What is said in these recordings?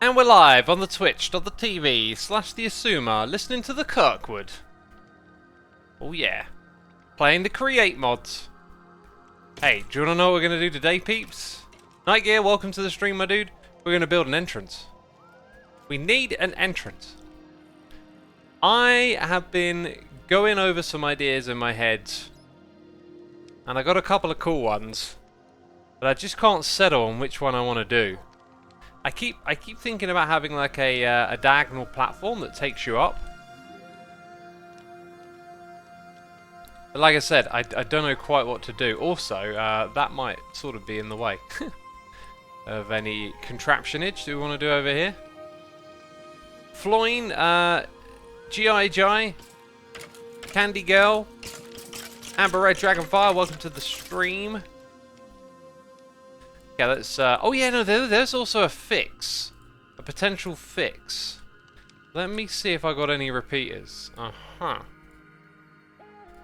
And we're live on the twitch.tv / the Xisuma, listening to the Kirkwood. Oh yeah. Playing the create mods. Hey, do you want to know what we're going to do today, peeps? Night Gear, welcome to the stream, my dude. We're going to build an entrance. We need an entrance. I have been going over some ideas in my head, and I got a couple of cool ones, but I just can't settle on which one I want to do. I keep thinking about having like a diagonal platform that takes you up. But like I said, I don't know quite what to do. Also, that might sort of be in the way of any contraptionage that we want to do over here. Floyne, G.I. Jai, Candy Girl, Amber Red Dragonfire, welcome to the stream. Yeah, that's, oh yeah, no, there's also a fix. A potential fix. Let me see if I got any repeaters. Uh-huh.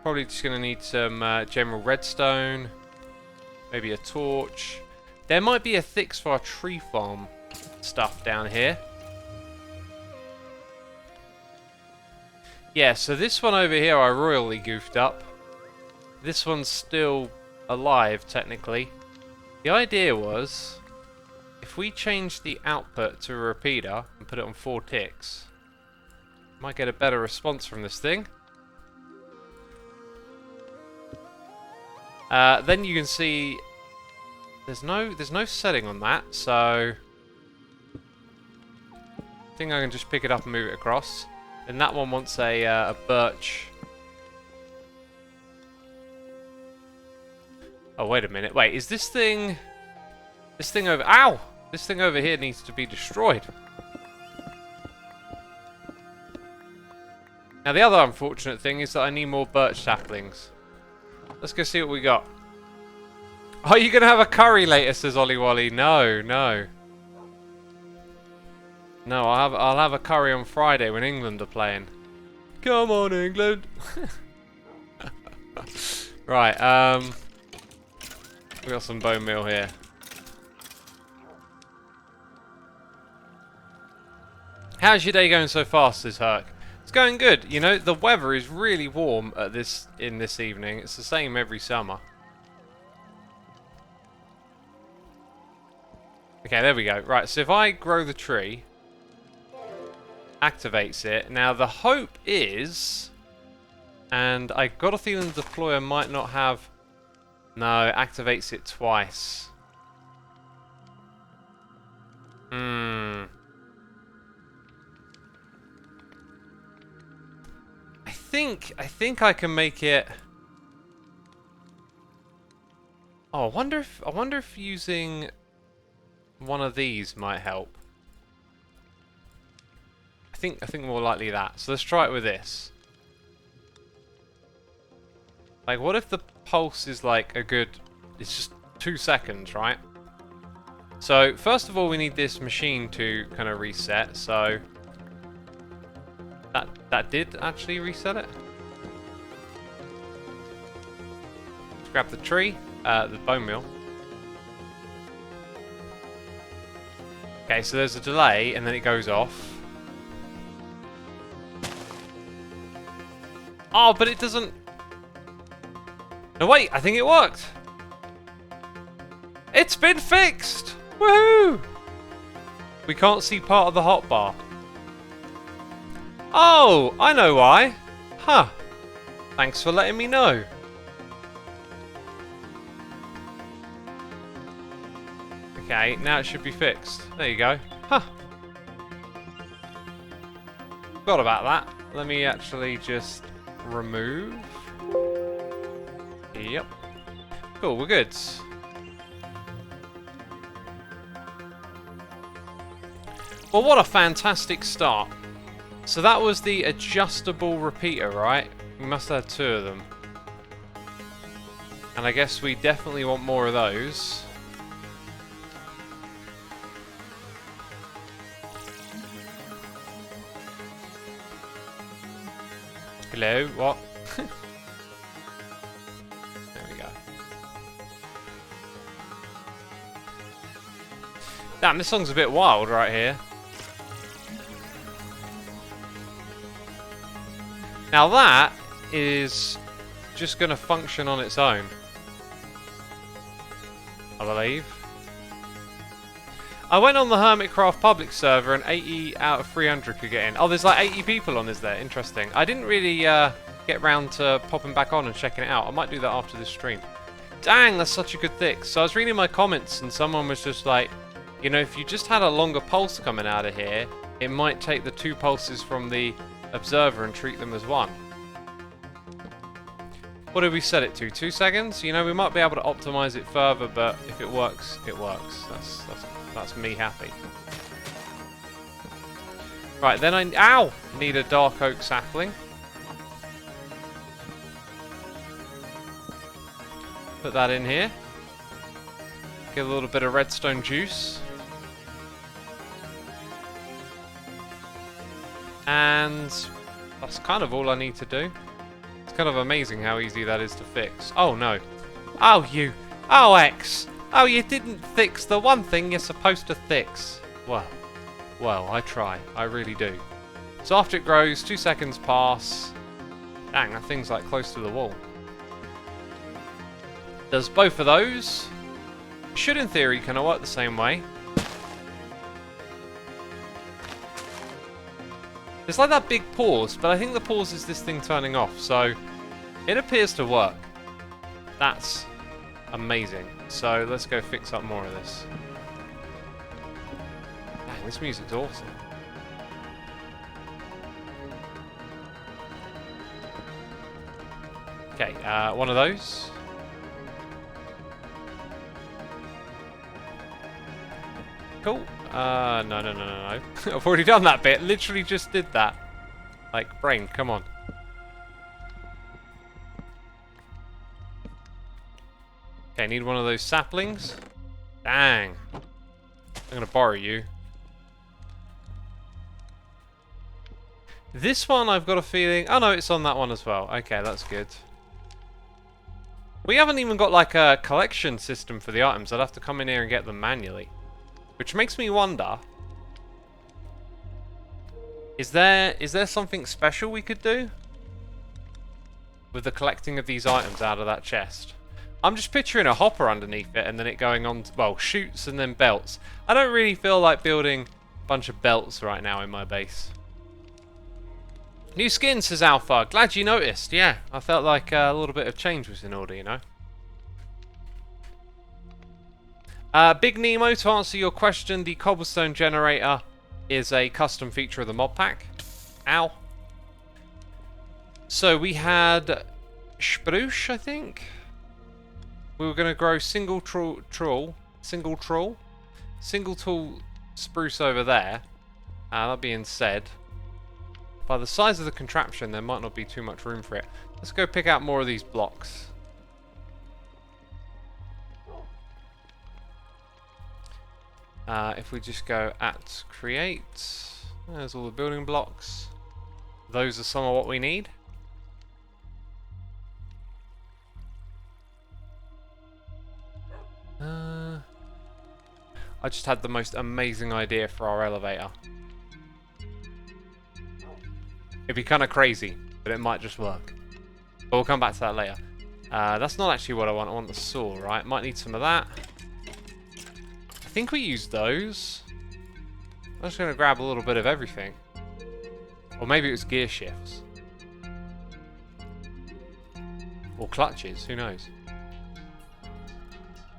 Probably just going to need some general redstone. Maybe a torch. There might be a fix for our tree farm stuff down here. Yeah, so this one over here I royally goofed up. This one's still alive, technically. The idea was, if we change the output to a repeater and put it on 4 ticks, might get a better response from this thing. Then you can see there's no setting on that, so I think I can just pick it up and move it across. And that one wants a birch. Oh, wait a minute. Wait, is this thing... This thing over... Ow! This thing over here needs to be destroyed. Now, the other unfortunate thing is that I need more birch saplings. Let's go see what we got. Oh, you're going to have a curry later, says Ollie Wally. No, no. No, I'll have a curry on Friday when England are playing. Come on, England! Right, we got some bone meal here. How's your day going so far, says Herc? It's going good. You know, the weather is really warm at this evening. It's the same every summer. Okay, there we go. Right, so if I grow the tree, activates it. Now the hope is, and I got a feeling the deployer might not have. No, it activates it twice. I think I can make it. Oh, I wonder if using one of these might help. I think more likely that. So let's try it with this. Like, what if the pulse is like a good... It's just 2 seconds, right? So, first of all, we need this machine to kind of reset, so... That did actually reset it. Let's grab the tree, the bone meal. Okay, so there's a delay, and then it goes off. Oh, but it doesn't... No, wait, I think it worked. It's been fixed! Woohoo! We can't see part of the hotbar. Oh, I know why. Huh. Thanks for letting me know. Okay, now it should be fixed. There you go. Huh. Forgot about that. Let me actually just remove. Yep. Cool, we're good. Well, what a fantastic start. So that was the adjustable repeater, right? We must have 2 of them. And I guess we definitely want more of those. Hello, what? There we go. Damn, this song's a bit wild right here. Now that is just going to function on its own, I believe. I went on the Hermitcraft public server and 80 out of 300 could get in. Oh, there's like 80 people on, is there? Interesting. I didn't really get round to popping back on and checking it out. I might do that after this stream. Dang, that's such a good fix. So I was reading my comments and someone was just like, you know, if you just had a longer pulse coming out of here, it might take the 2 pulses from the observer and treat them as 1. What did we set it to? 2 seconds? You know, we might be able to optimize it further, but if it works, it works. That's me happy. Right, then I need a dark oak sapling. Put that in here. Get a little bit of redstone juice. And that's kind of all I need to do. It's kind of amazing how easy that is to fix. Oh no. Oh you. Oh X. Oh, you didn't fix the one thing you're supposed to fix. Well, I try. I really do. So after it grows, 2 seconds pass. Dang, that thing's like close to the wall. Does both of those. Should in theory kind of work the same way. It's like that big pause, but I think the pause is this thing turning off, so it appears to work. That's amazing. So let's go fix up more of this. Dang, this music's awesome. Okay, one of those. Cool. No. I've already done that bit. Literally just did that. Like, brain, come on. Okay, need one of those saplings. Dang. I'm gonna borrow you. This one I've got a feeling... Oh no, it's on that one as well. Okay, that's good. We haven't even got like a collection system for the items. I'd have to come in here and get them manually. Which makes me wonder... Is there something special we could do? With the collecting of these items out of that chest? I'm just picturing a hopper underneath it and then it going on to, well, chutes and then belts. I don't really feel like building a bunch of belts right now in my base. New skin, says Alpha. Glad you noticed. Yeah, I felt like a little bit of change was in order, you know. Big Nemo, to answer your question, the Cobblestone Generator is a custom feature of the Modpack. Ow. So we had spruce, I think. We were going to grow single tall spruce over there. That being said, by the size of the contraption, there might not be too much room for it. Let's go pick out more of these blocks. If we just go at create, there's all the building blocks. Those are some of what we need. I just had the most amazing idea for our elevator. It'd be kind of crazy, but it might just work. But we'll come back to that later. That's not actually what I want. I want the saw, right? Might need some of that. I think we use those. I'm just going to grab a little bit of everything. Or maybe it was gear shifts. Or clutches, who knows.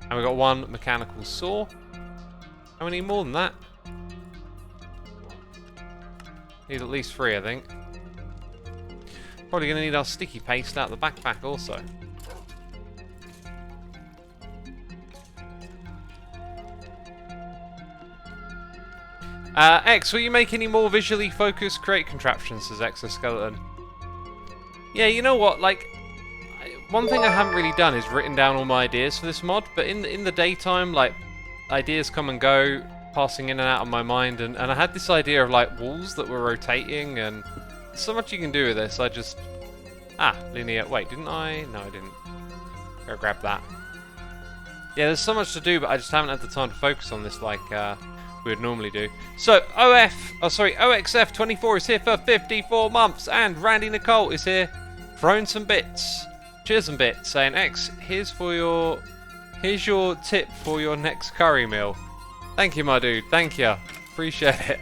And we got one mechanical saw. And we need more than that. Need at least 3, I think. Probably going to need our sticky paste out the backpack also. X, will you make any more visually focused create contraptions, says Exoskeleton? Yeah, you know what, like, one thing I haven't really done is written down all my ideas for this mod, but in the daytime, like, ideas come and go, passing in and out of my mind, and I had this idea of, like, walls that were rotating, and there's so much you can do with this. I just... linear... Wait, didn't I? No, I didn't. Go grab that. Yeah, there's so much to do, but I just haven't had the time to focus on this, like, we would normally do. So OXF24 is here for 54 months, and Randy Nicole is here, throwing some bits. Cheers and bits, saying X, here's your tip for your next curry meal. Thank you, my dude. Thank you. Appreciate it.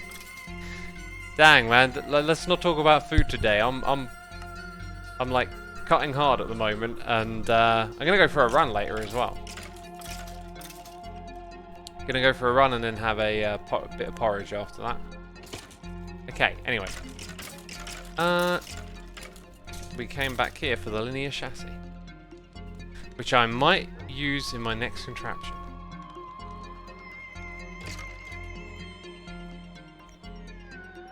Dang, man. Let's not talk about food today. I'm like cutting hard at the moment, and I'm gonna go for a run later as well. Gonna go for a run and then have a bit of porridge after that. Okay. Anyway, we came back here for the linear chassis, which I might use in my next contraption.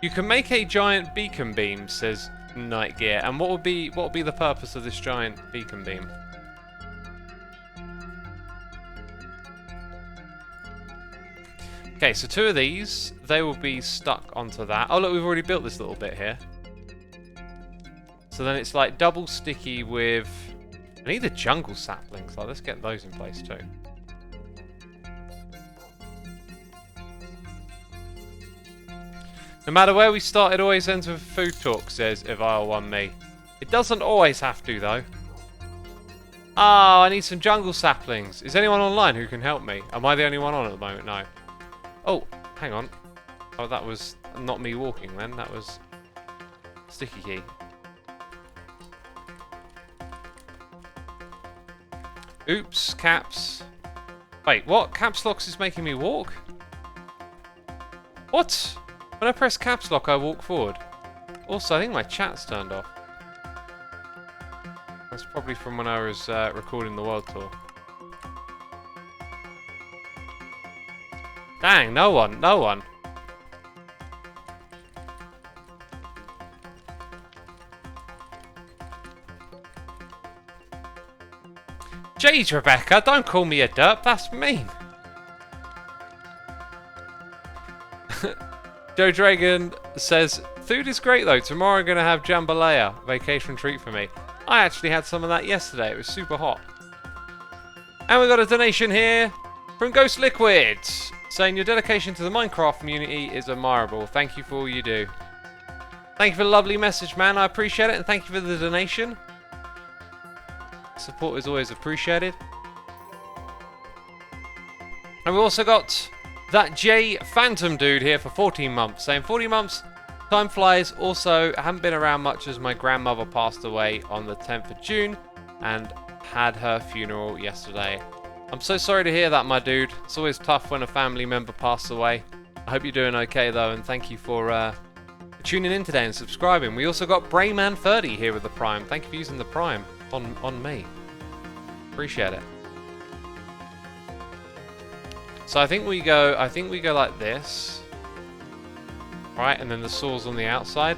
You can make a giant beacon beam, says Night Gear. And what would be the purpose of this giant beacon beam? Okay, so 2 of these, they will be stuck onto that. Oh look, we've already built this little bit here. So then it's like double sticky with... I need the jungle saplings. Like, let's get those in place too. No matter where we start, it always ends with food talk, says Evile1me. It doesn't always have to, though. Oh, I need some jungle saplings. Is anyone online who can help me? Am I the only one on at the moment? No. Oh, hang on. Oh, that was not me walking then. That was sticky key. Oops, caps. Wait, what? Caps locks is making me walk? What? When I press caps lock, I walk forward. Also, I think my chat's turned off. That's probably from when I was recording the world tour. Dang, no one, no one. Jeez, Rebecca, don't call me a derp, that's mean. Joe Dragon says, food is great though, tomorrow I'm going to have jambalaya, vacation treat for me. I actually had some of that yesterday, it was super hot. And we got a donation here from Ghost Liquid, saying your dedication to the Minecraft community is admirable. Thank you for all you do. Thank you for the lovely message, man. I appreciate it, and thank you for the donation. Support is always appreciated. And we also got that J Phantom dude here for 14 months, saying 40 months, time flies. Also, I haven't been around much as my grandmother passed away on the 10th of June and had her funeral yesterday. I'm so sorry to hear that, my dude. It's always tough when a family member passes away. I hope you're doing okay, though, and thank you for tuning in today and subscribing. We also got Brayman30 here with the Prime. Thank you for using the Prime on me. Appreciate it. So I think we go like this. Right, and then the saw's on the outside.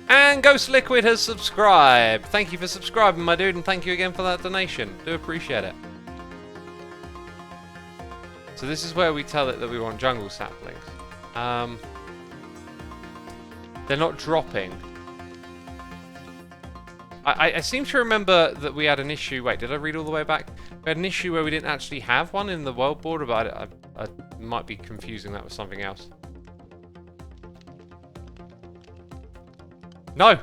And Ghost Liquid has subscribed. Thank you for subscribing, my dude, and thank you again for that donation. Do appreciate it. So this is where we tell it that we want jungle saplings. They're not dropping. I seem to remember that we had an issue. Wait, did I read all the way back? We had an issue where we didn't actually have one in the world border, but I might be confusing that with something else. No!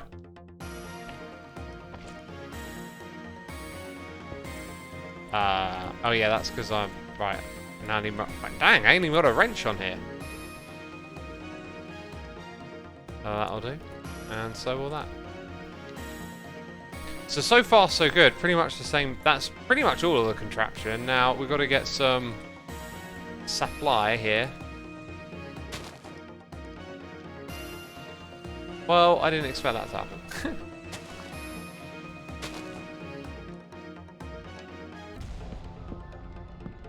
Oh yeah, that's because I'm... Right. Now I need my... Dang, I ain't even got a wrench on here. That'll do. And so will that. So far so good. Pretty much the same. That's pretty much all of the contraption. Now we've got to get some supply here. Well, I didn't expect that to happen.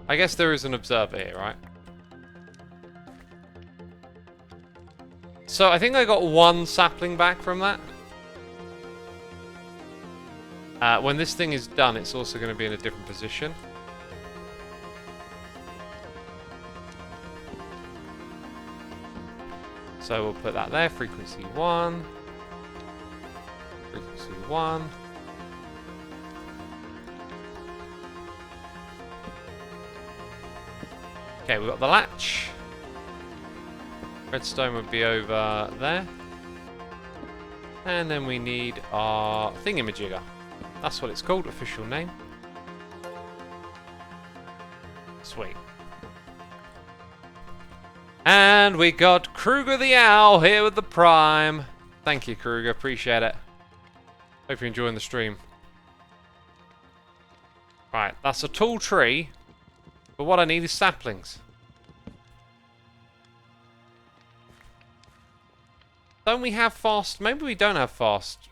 I guess there is an observer here, right? So I think I got one sapling back from that. When this thing is done, it's also going to be in a different position. So we'll put that there, frequency 1. Frequency 1. Okay, we've got the latch. Redstone would be over there. And then we need our thingamajigger. That's what it's called, official name. Sweet. And we got Kruger the Owl here with the Prime. Thank you, Kruger. Appreciate it. Hope you're enjoying the stream. Right, that's a tall tree. But what I need is saplings. Don't we have fast? Maybe we don't have fast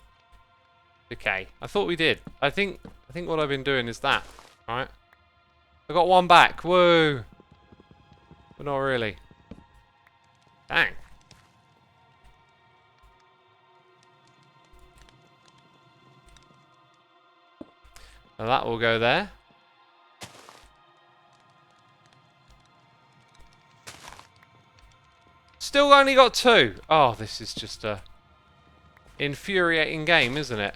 decay. I thought we did. I think what I've been doing is that. Alright. I got one back. Whoa. But not really. Dang. Now that will go there. Still only got 2. Oh, this is just a infuriating game, isn't it?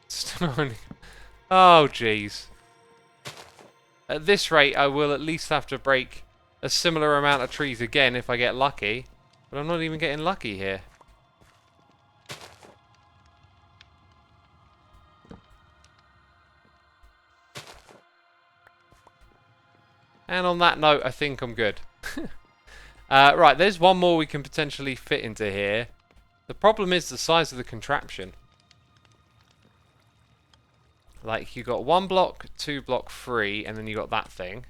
Still only... Oh, jeez. At this rate, I will at least have to break a similar amount of trees again if I get lucky. But I'm not even getting lucky here. And on that note, I think I'm good. Right, there's one more we can potentially fit into here. The problem is the size of the contraption. Like, you got 1 block, 2 block, 3, and then you got that thing.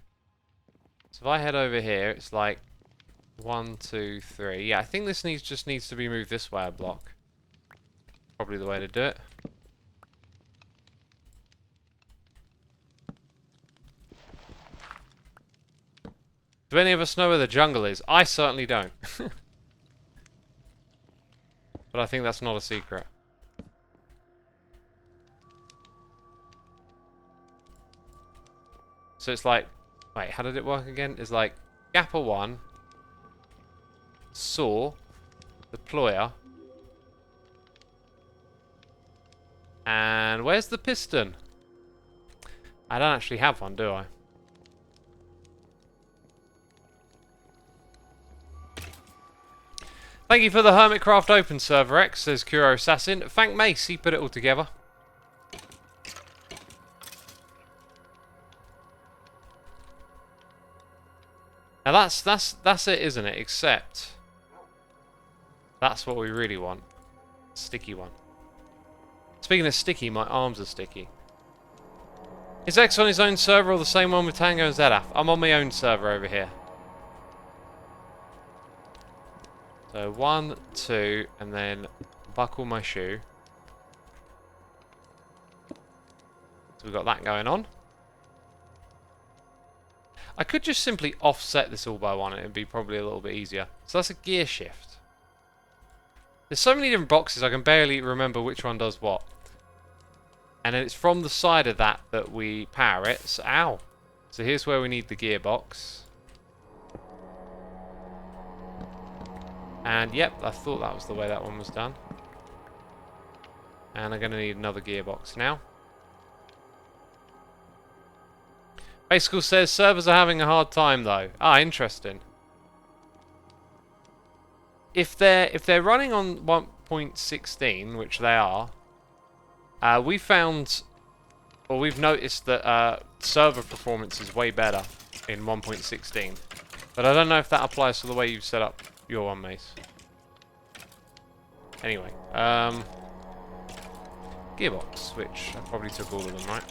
So if I head over here, it's like 1, 2, 3. Yeah, I think this just needs to be moved this way a block. Probably the way to do it. Do any of us know where the jungle is? I certainly don't. But I think that's not a secret. So it's like... Wait, how did it work again? It's like... Gapper 1. Saw. Deployer. And where's the piston? I don't actually have one, do I? Thank you for the Hermitcraft Open Server X, says Kuro Assassin. Thank Mace, he put it all together. Now that's it, isn't it? Except that's what we really want. Sticky one. Speaking of sticky, my arms are sticky. Is X on his own server or the same one with Tango and Zedaf? I'm on my own server over here. So 1, 2, and then buckle my shoe. So we've got that going on. I could just simply offset this all by 1 and it'd be probably a little bit easier. So that's a gear shift. There's so many different boxes I can barely remember which one does what. And then it's from the side of that we power it. So, ow! So here's where we need the gearbox. And yep, I thought that was the way that one was done. And I'm going to need another gearbox now. Basical says servers are having a hard time though. Ah, interesting. If they're running on 1.16, which they are, we found, or we've noticed that server performance is way better in 1.16. But I don't know if that applies to the way you've set up your one, Mace. Anyway, gearbox, which I probably took all of them, right?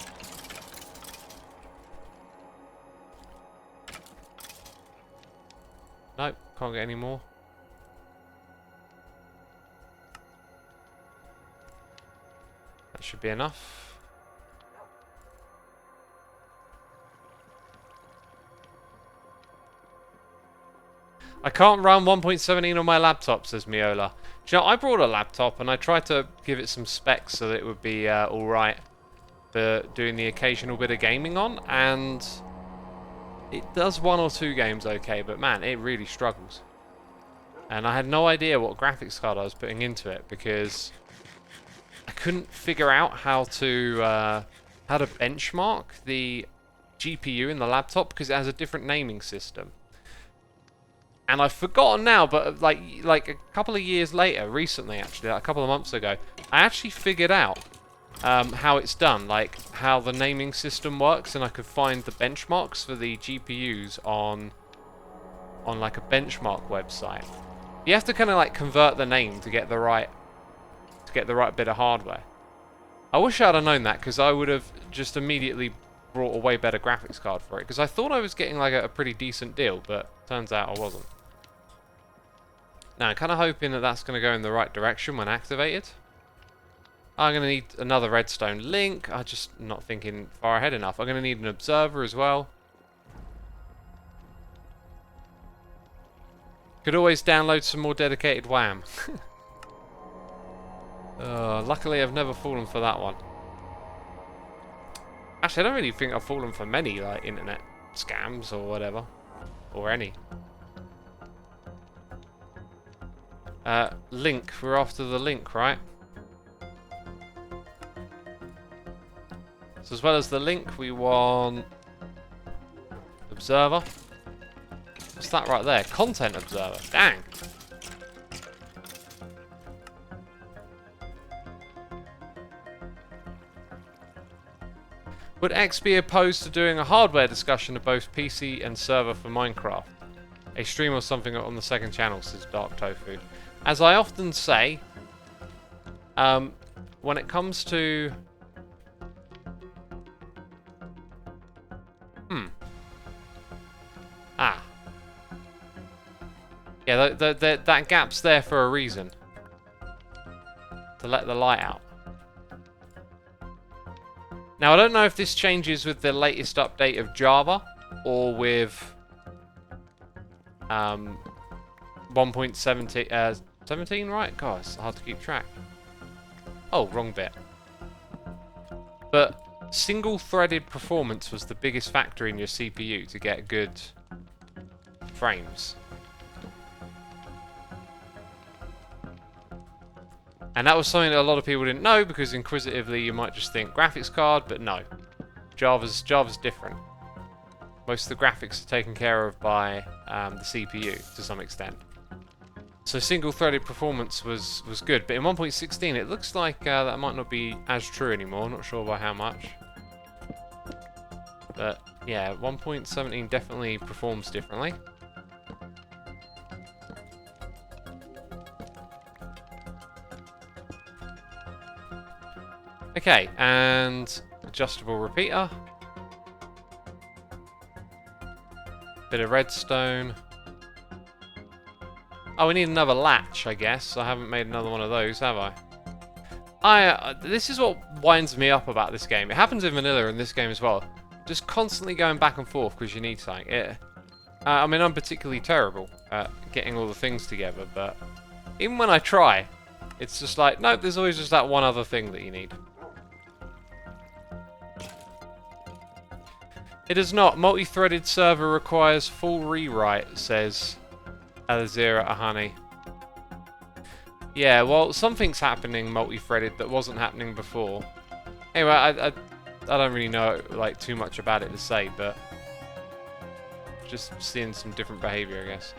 Nope, can't get any more. That should be enough. I can't run 1.17 on my laptop, says Miola. Do you know, I brought a laptop and I tried to give it some specs so that it would be alright for doing the occasional bit of gaming on, and it does 1 or 2 games okay, but man, it really struggles. And I had no idea what graphics card I was putting into it because I couldn't figure out how to benchmark the GPU in the laptop because it has a different naming system. And I've forgotten now, but like a couple of years later, recently actually, like a couple of months ago, I actually figured out how it's done, like how the naming system works, and I could find the benchmarks for the GPUs on like a benchmark website. You have to kind of like convert the name to get the right bit of hardware. I wish I'd have known that, because I would have just immediately brought a way better graphics card for it, because I thought I was getting like a pretty decent deal, but turns out I wasn't. Now I'm kind of hoping that that's going to go in the right direction when activated. I'm going to need another redstone link. I'm just not thinking far ahead enough. I'm going to need an observer as well. Could always download some more dedicated WAM. Luckily I've never fallen for that one. Actually, I don't really think I've fallen for many like internet scams or whatever. Or any. Link. We're after the link, right? So as well as the link, we want observer. What's that right there? Content observer. Dang. Would X be opposed to doing a hardware discussion of both PC and server for Minecraft? A stream or something on the second channel, says Dark Tofu. As I often say, when it comes to... Yeah, that gap's there for a reason. To let the light out. Now, I don't know if this changes with the latest update of Java, or with 1.17, 17, right? God, it's hard to keep track. Oh, wrong bit. But single-threaded performance was the biggest factor in your CPU to get good frames. And that was something that a lot of people didn't know, because inquisitively you might just think graphics card, but no. Java's different. Most of the graphics are taken care of by the CPU to some extent. So single-threaded performance was good, but in 1.16 it looks like that might not be as true anymore. Not sure by how much. But yeah, 1.17 definitely performs differently. Okay, and adjustable repeater. Bit of redstone. Oh, we need another latch, I guess. I haven't made another one of those, have I? This is what winds me up about this game. It happens in vanilla in this game as well. Just constantly going back and forth because you need something. I mean, I'm particularly terrible at getting all the things together, but even when I try, it's just like, nope, there's always just that one other thing that you need. It does not. Multi-threaded server requires full rewrite, says Alazira Ahani. Yeah, well, something's happening multi-threaded that wasn't happening before. Anyway, I don't really know like too much about it to say, but just seeing some different behaviour, I guess.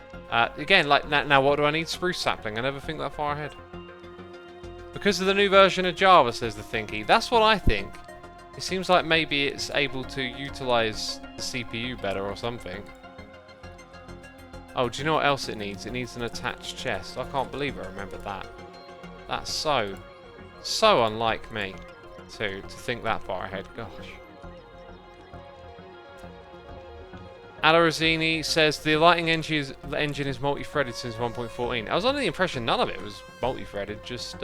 Again, like now, what do I need? Spruce sapling. I never think that far ahead. Because of the new version of Java, says the Thinky. That's what I think. It seems like maybe it's able to utilise the CPU better or something. Oh, do you know what else it needs? It needs an attached chest. I can't believe I remembered that. That's so unlike me to think that far ahead. Gosh. Alarazini says the lighting engine is multi-threaded since 1.14. I was under the impression none of it was multi-threaded, just...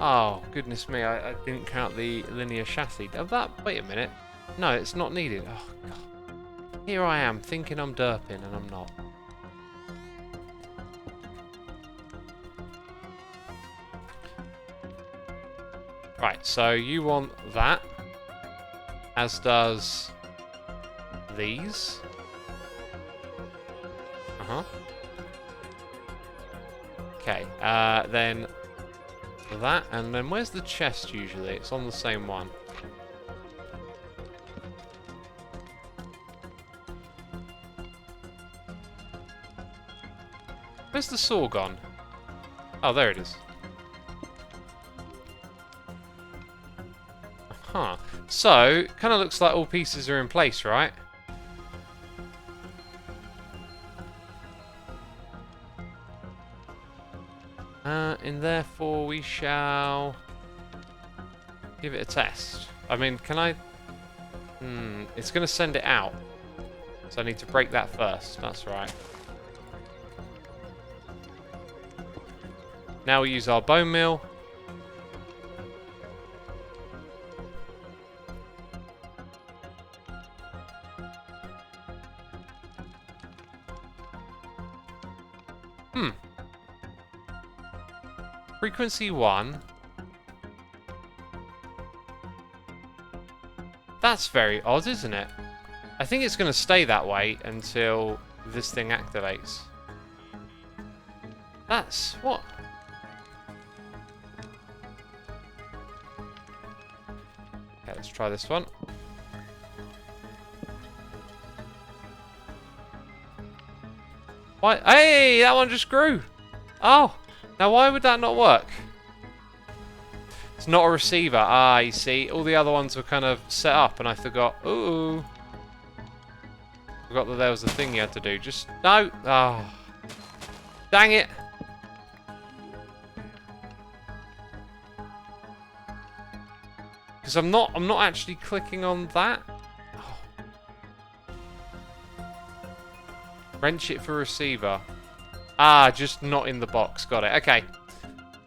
Oh, goodness me, I didn't count the linear chassis. Oh, that... Wait a minute. No, it's not needed. Oh, God. Here I am, thinking I'm derping, and I'm not. Right, so you want that. As does... these. Uh-huh. Okay, then... that, and then where's the chest usually? It's on the same one. Where's the saw gone? Oh, there it is. Huh. So, kind of looks like all pieces are in place, right? And therefore we shall give it a test. I mean, can I... it's going to send it out. So I need to break that first. That's right. Now we use our bone meal. Frequency 1. That's very odd, isn't it? I think it's going to stay that way until this thing activates. That's... what? Okay, let's try this one. Why? Hey, that one just grew! Oh! Now, why would that not work? It's not a receiver. Ah, you see. All the other ones were kind of set up, and I forgot. Ooh. Forgot that there was a thing you had to do. Just... no. Oh. Dang it. Because I'm not actually clicking on that. Oh. Wrench it for receiver. Ah, just not in the box. Got it. Okay.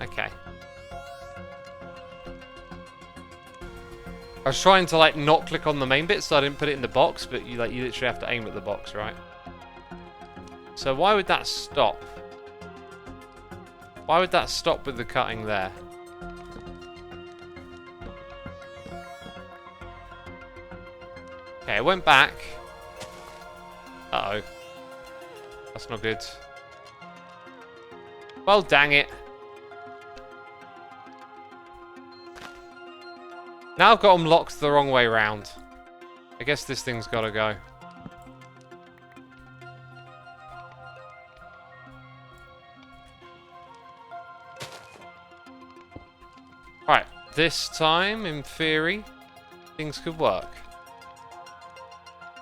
Okay. I was trying to, like, not click on the main bit so I didn't put it in the box, but you literally have to aim at the box, right? So why would that stop? Why would that stop with the cutting there? Okay, it went back. Uh-oh. That's not good. Well, dang it. Now I've got them locked the wrong way round. I guess this thing's got to go. Right, this time, in theory, things could work.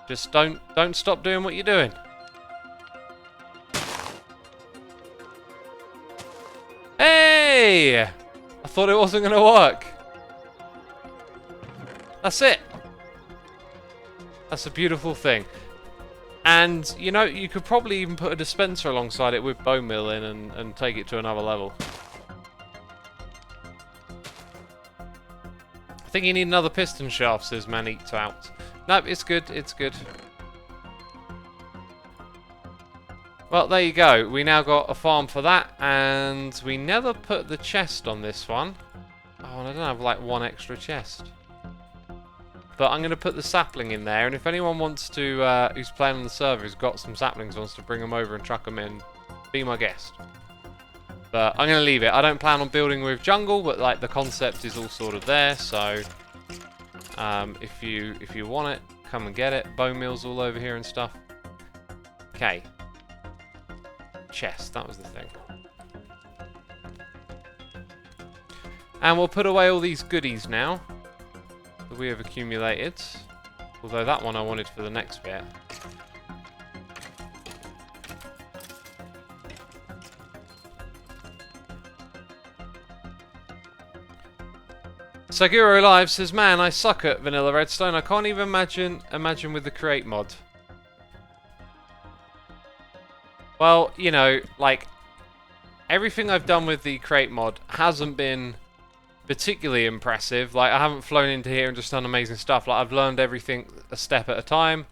Just don't stop doing what you're doing. Hey! I thought it wasn't going to work. That's it. That's a beautiful thing. And, you know, you could probably even put a dispenser alongside it with bone meal in and take it to another level. I think you need another piston shaft, says Man Eats Out. Nope, it's good, it's good. Well, there you go. We now got a farm for that, and we never put the chest on this one. Oh, and I don't have, like, one extra chest. But I'm going to put the sapling in there, and if anyone wants to, who's playing on the server, who's got some saplings, wants to bring them over and chuck them in, be my guest. But I'm going to leave it. I don't plan on building with jungle, but, like, the concept is all sort of there, so... if you want it, come and get it. Bone meal's all over here and stuff. Okay. Chest, that was the thing. And we'll put away all these goodies now that we have accumulated. Although that one I wanted for the next bit. Saguro Live says, man, I suck at vanilla redstone. I can't even imagine with the create mod. Well, you know, like, everything I've done with the create mod hasn't been particularly impressive. Like, I haven't flown into here and just done amazing stuff. Like, I've learned everything a step at a time.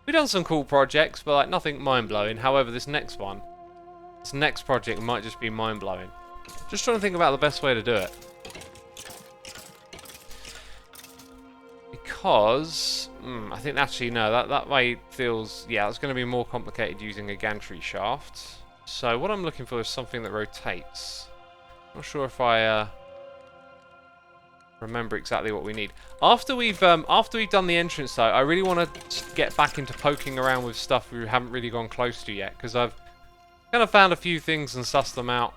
We've done some cool projects, but, like, nothing mind-blowing. However, this next project might just be mind-blowing. Just trying to think about the best way to do it. Because, I think actually, no, that way feels, yeah, it's going to be more complicated using a gantry shaft. So what I'm looking for is something that rotates. Not sure if I remember exactly what we need. After we've done the entrance though, I really want to get back into poking around with stuff we haven't really gone close to yet, because Kind of found a few things and sussed them out.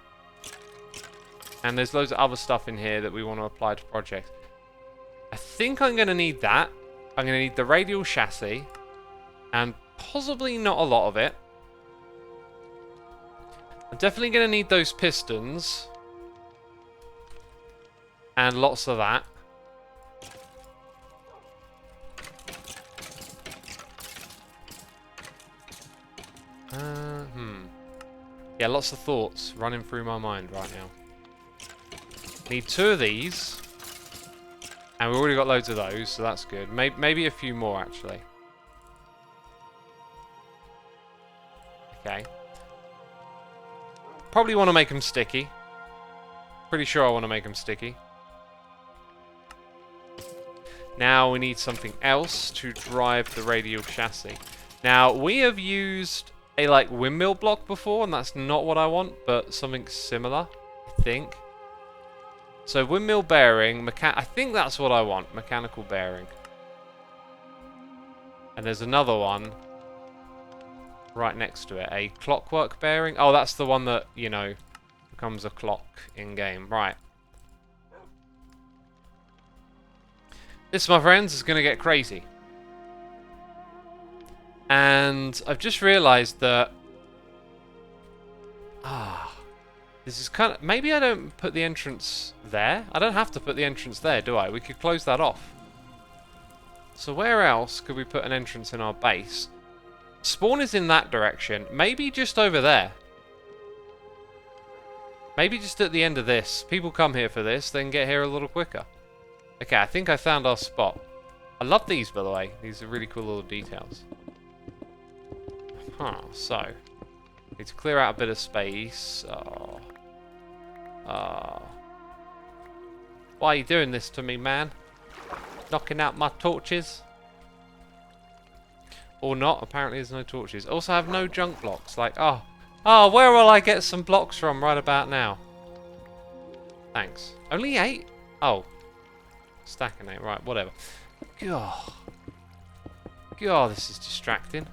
And there's loads of other stuff in here that we want to apply to projects. I think I'm going to need that. I'm going to need the radial chassis. And possibly not a lot of it. I'm definitely going to need those pistons. And lots of that. Yeah, lots of thoughts running through my mind right now. Need 2 of these. And we've already got loads of those, so that's good. Maybe a few more, actually. Okay. Probably want to make them sticky. Pretty sure I want to make them sticky. Now we need something else to drive the radial chassis. Now, we have used a like windmill block before, and that's not what I want, but something similar, I think. So windmill bearing, I think that's what I want, mechanical bearing. And there's another one right next to it, a clockwork bearing. Oh, that's the one that, you know, becomes a clock in-game. Right. This, my friends, is going to get crazy. And I've just realised that... this is kind of... Maybe I don't put the entrance there. I don't have to put the entrance there, do I? We could close that off. So where else could we put an entrance in our base? Spawn is in that direction. Maybe just over there. Maybe just at the end of this. People come here for this, they can get here a little quicker. Okay, I think I found our spot. I love these, by the way. These are really cool little details. So. Need to clear out a bit of space. Why are you doing this to me, man? Knocking out my torches? Or not. Apparently there's no torches. Also, I have no junk blocks. Like, oh, where will I get some blocks from right about now? Thanks. Only 8? Oh. Stacking 8. Right, whatever. God. God, this is distracting.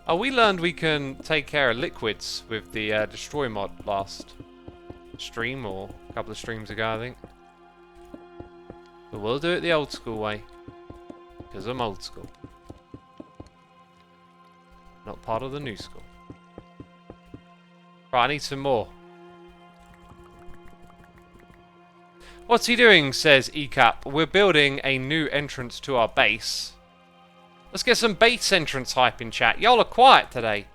Oh, we learned we can take care of liquids with the destroy mod last stream, or a couple of streams ago, I think. But we'll do it the old school way. Because I'm old school. Not part of the new school. Right, I need some more. What's he doing, says ECAP. We're building a new entrance to our base. Let's get some base entrance hype in chat. Y'all are quiet today.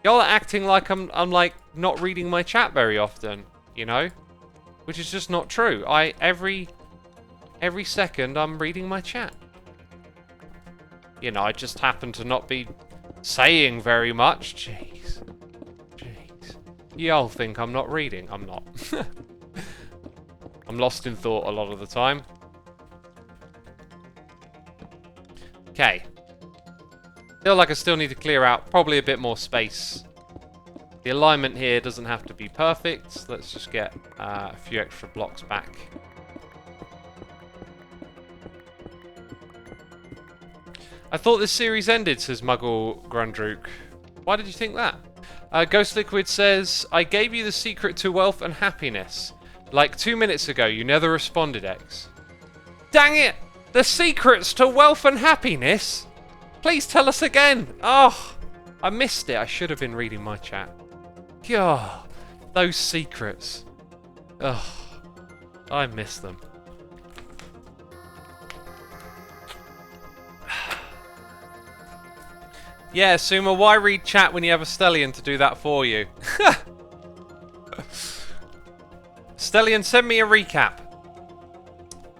Y'all are acting like I'm like not reading my chat very often, you know? Which is just not true. Every second I'm reading my chat. You know, I just happen to not be saying very much. Jeez. Jeez. Y'all think I'm not reading. I'm not. I'm lost in thought a lot of the time. Okay. Feel like I still need to clear out probably a bit more space. The alignment here doesn't have to be perfect. Let's just get a few extra blocks back. I thought this series ended, says Muggle Grundruk. Why did you think that? Ghost Liquid says, I gave you the secret to wealth and happiness. Like 2 minutes ago, you never responded, X. Dang it! The secrets to wealth and happiness? Please tell us again. Oh, I missed it. I should have been reading my chat. God, those secrets. Ugh, I miss them. Yeah, Suma, why read chat when you have a Stellian to do that for you? Stellian, send me a recap.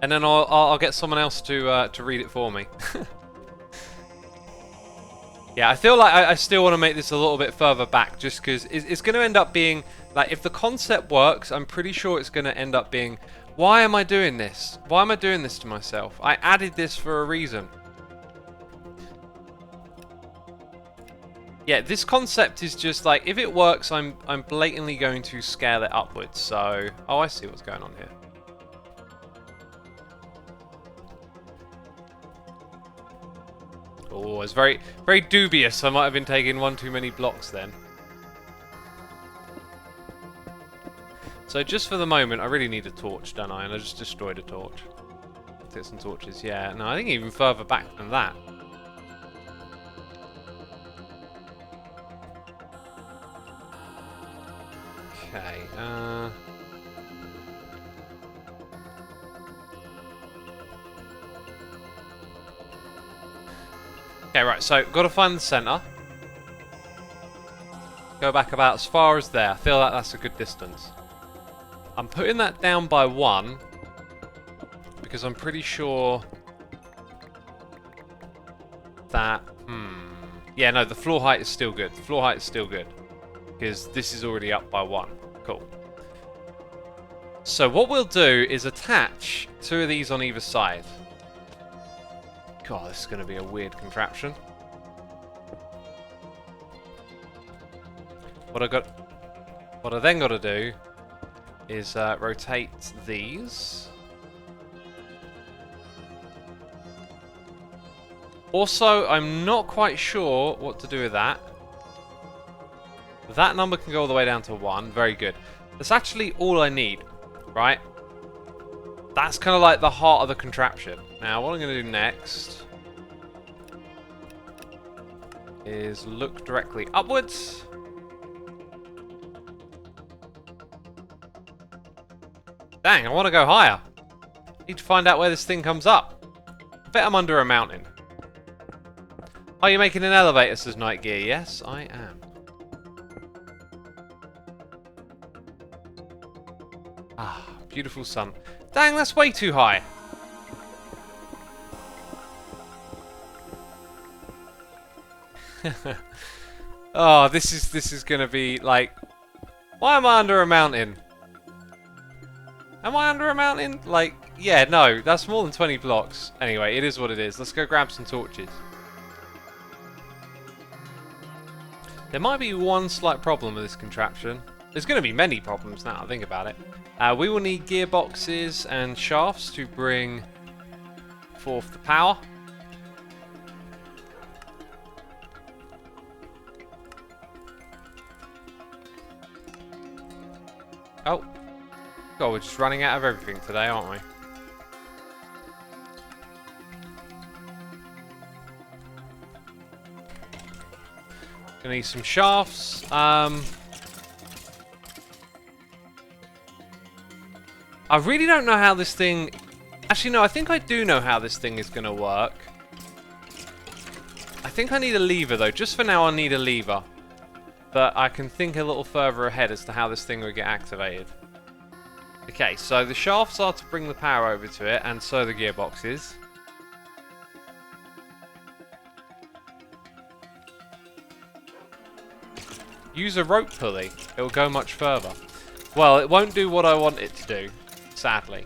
And then I'll get someone else to read it for me. Yeah, I feel like I still want to make this a little bit further back, just because it's going to end up being, like, if the concept works, I'm pretty sure it's going to end up being, why am I doing this? Why am I doing this to myself? I added this for a reason. Yeah, this concept is just like, if it works, I'm blatantly going to scale it upwards. So, oh, I see what's going on here. Oh, it's very, very dubious. I might have been taking one too many blocks then. So just for the moment, I really need a torch, don't I? And I just destroyed a torch. Let's get some torches. Yeah, no, I think even further back than that. Okay, okay, right, so got to find the centre. Go back about as far as there. I feel like that's a good distance. I'm putting that down by 1 because I'm pretty sure that... Yeah, no, the floor height is still good. The floor height is still good because this is already up by 1. Cool. So what we'll do is attach 2 of these on either side. God, this is going to be a weird contraption. What I then got to do is rotate these. Also, I'm not quite sure what to do with that. That number can go all the way down to 1. Very good. That's actually all I need, right? That's kind of like the heart of the contraption. Now, what I'm going to do next is look directly upwards. Dang, I want to go higher. Need to find out where this thing comes up. I bet I'm under a mountain. Are you making an elevator, says Night Gear? Yes, I am. Ah, beautiful sun. Dang, that's way too high. Oh, this is gonna be like... Why am I under a mountain? Am I under a mountain? Like, yeah, no, that's more than 20 blocks. Anyway, it is what it is. Let's go grab some torches. There might be one slight problem with this contraption. There's going to be many problems now I think about it. We will need gearboxes and shafts to bring forth the power. Oh. God, we're just running out of everything today, aren't we? Gonna need some shafts. I really don't know how this thing... Actually, no, I think I do know how this thing is gonna work. I think I need a lever, though. Just for now, I need a lever. But I can think a little further ahead as to how this thing will get activated. Okay, so the shafts are to bring the power over to it, and so the gearboxes. Use a rope pulley. It will go much further. Well, it won't do what I want it to do, sadly.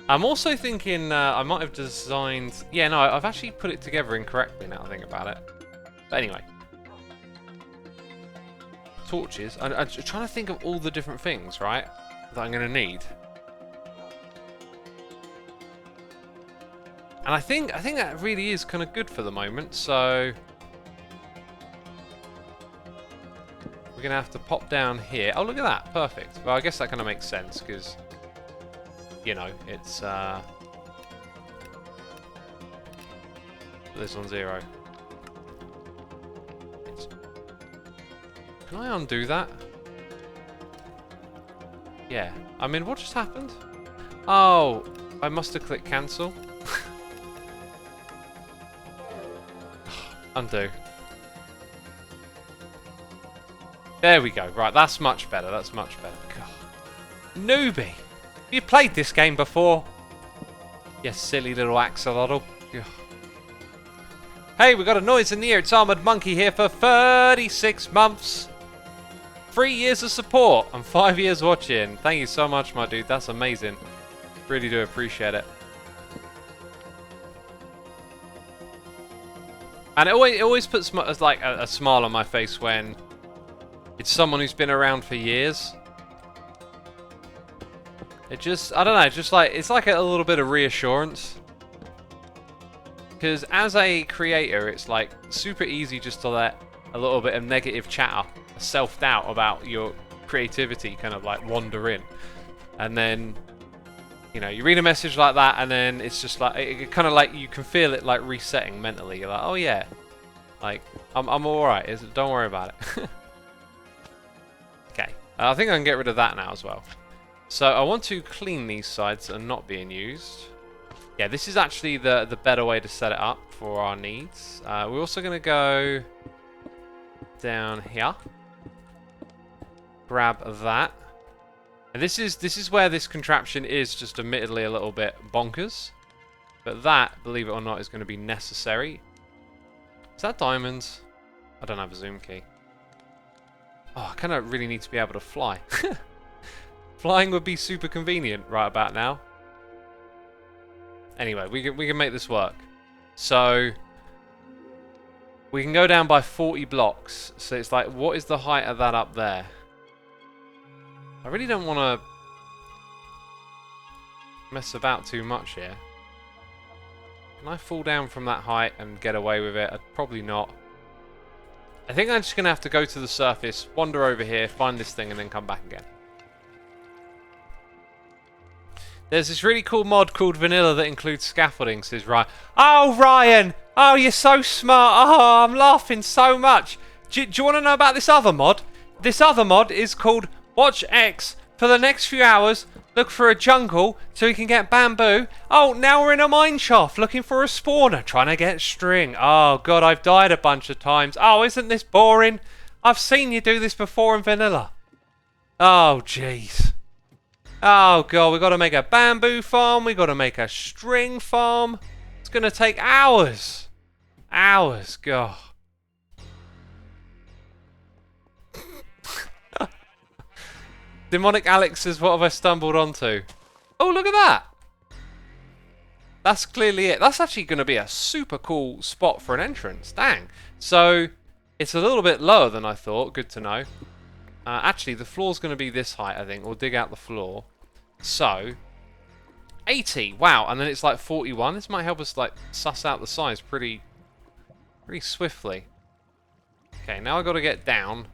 I'm also thinking I might have designed... Yeah, no, I've actually put it together incorrectly now I think about it. But anyway. Torches. I'm trying to think of all the different things, right? That I'm going to need. And I think that really is kind of good for the moment, so... We're going to have to pop down here. Oh, look at that. Perfect. Well, I guess that kind of makes sense, because... You know, it's... This on 0. Can I undo that? Yeah. I mean, what just happened? Oh, I must have clicked cancel. Undo. There we go. Right, that's much better. That's much better. God. Newbie! Have you played this game before? You silly little axolotl. Ugh. Hey, we got a noise in the ear. It's Armored Monkey here for 36 months. 3 years of support and 5 years watching. Thank you so much, my dude. That's amazing. Really do appreciate it. And it always puts like a smile on my face when it's someone who's been around for years. It just, I don't know, just like, it's like a little bit of reassurance. Because as a creator, it's like super easy just to let a little bit of negative chatter, self-doubt about your creativity kind of like wander in. And then, you know, you read a message like that and then it's just like, it kind of like, you can feel it like resetting mentally. You're like, oh yeah, like, I'm alright, don't worry about it. Okay, I think I can get rid of that now as well. So I want to clean these sides that are not being used. Yeah, this is actually the better way to set it up for our needs. We're also going to go down here. Grab that. And this is where this contraption is just admittedly a little bit bonkers. But that, believe it or not, is going to be necessary. Is that diamonds? I don't have a zoom key. Oh, I kind of really need to be able to fly. Flying would be super convenient right about now. Anyway, we can make this work. So we can go down by 40 blocks. So it's like, what is the height of that up there? I really don't want to mess about too much here. Can I fall down from that height and get away with it? Probably not. I think I'm just going to have to go to the surface, wander over here, find this thing, and then come back again. There's this really cool mod called Vanilla that includes scaffolding, says Ryan. Oh, Ryan! Oh, you're so smart. Oh, I'm laughing so much. Do you want to know about this other mod? This other mod is called Watch X. For the next few hours, look for a jungle so we can get bamboo. Oh, now we're in a mine shaft looking for a spawner, trying to get string. Oh, God, I've died a bunch of times. Oh, isn't this boring? I've seen you do this before in Vanilla. Oh, jeez. Oh, God, we've got to make a bamboo farm. We've got to make a string farm. It's going to take hours. Hours, God. Demonic Alex says, what have I stumbled onto? Oh, look at that. That's clearly it. That's actually going to be a super cool spot for an entrance. Dang. So, it's a little bit lower than I thought. Good to know. Actually, the floor's going to be this height, I think. We'll dig out the floor. So, 80. Wow. And then it's like 41. This might help us like suss out the size pretty swiftly. Okay, now I've got to get down.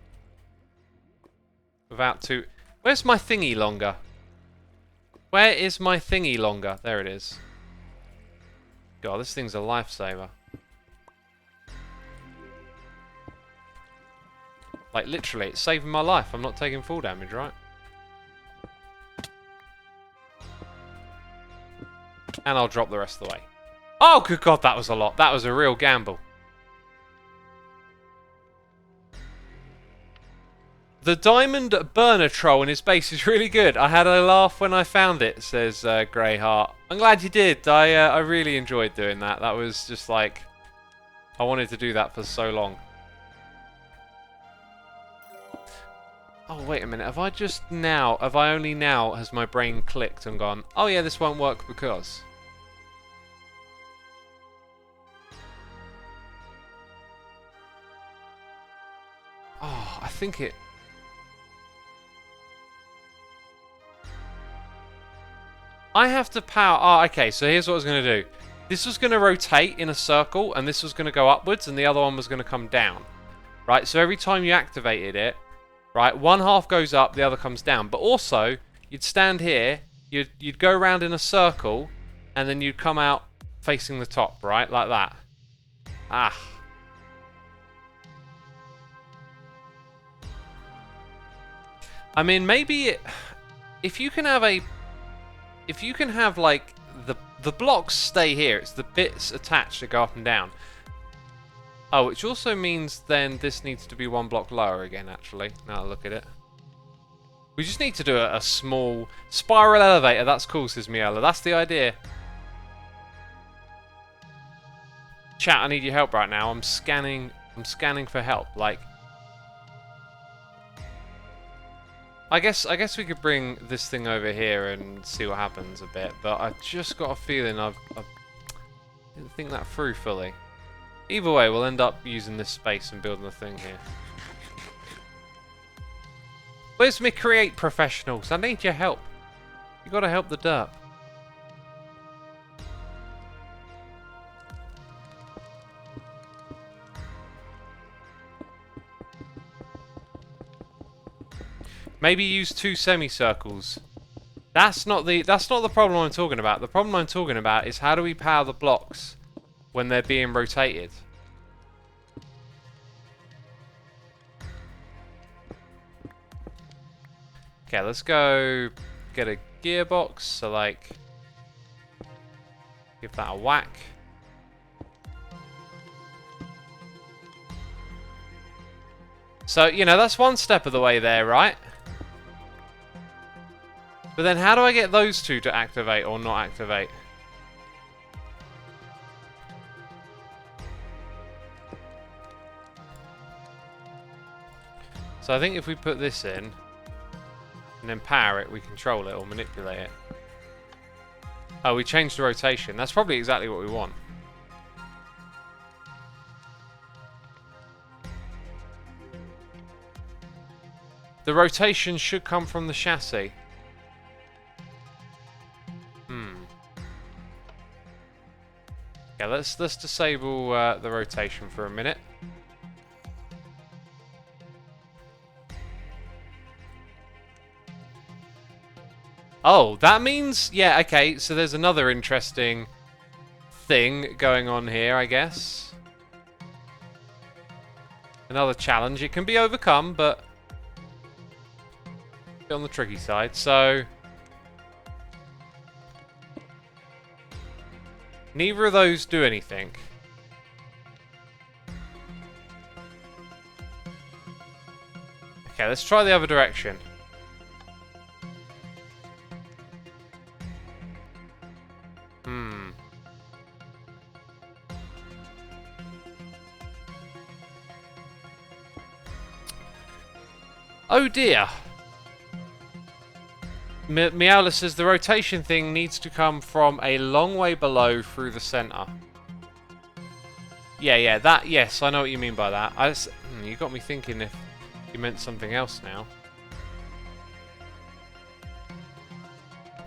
Without too... Where's my thingy longer? Where is my thingy longer? There it is. God, this thing's a lifesaver. Like, literally, it's saving my life. I'm not taking full damage, right? And I'll drop the rest of the way. Oh, good God, that was a lot. That was a real gamble. The diamond burner troll in his base is really good. I had a laugh when I found it, says Greyheart. I'm glad you did. I really enjoyed doing that. That was just like... I wanted to do that for so long. Oh, wait a minute. Have I only now has my brain clicked and gone, oh yeah, this won't work because... Oh, I think it... I have to power... Oh, okay, so here's what I was going to do. This was going to rotate in a circle, and this was going to go upwards, and the other one was going to come down. Right, so every time you activated it, right, one half goes up, the other comes down. But also, you'd stand here, you'd go around in a circle, and then you'd come out facing the top, right, like that. Ah. I mean, maybe it... If you can have like the blocks stay here, it's the bits attached that go up and down. Oh, which also means then this needs to be one block lower again, actually. Now I look at it. We just need to do a small spiral elevator. That's cool, says Miela. That's the idea. Chat, I need your help right now. I'm scanning for help. Like, I guess we could bring this thing over here and see what happens a bit, but I've just got a feeling I didn't think that through fully. Either way, we'll end up using this space and building the thing here. Where's me create professionals? I need your help. You gotta help the derp. Maybe use 2 semicircles. That's not the problem I'm talking about. The problem I'm talking about is how do we power the blocks when they're being rotated? Okay, let's go get a gearbox. So like, give that a whack. So, you know, that's one step of the way there, right? But then how do I get those two to activate or not activate? So I think if we put this in, and then power it, we control it or manipulate it. Oh, we changed the rotation. That's probably exactly what we want. The rotation should come from the chassis. Okay, let's disable the rotation for a minute. Oh, that means... Yeah, okay, so there's another interesting thing going on here, I guess. Another challenge. It can be overcome, but... a bit on the tricky side, so... neither of those do anything. Okay, let's try the other direction. Oh dear. Meowla says the rotation thing needs to come from a long way below through the center. Yeah, that, yes, I know what you mean by that. You got me thinking if you meant something else now.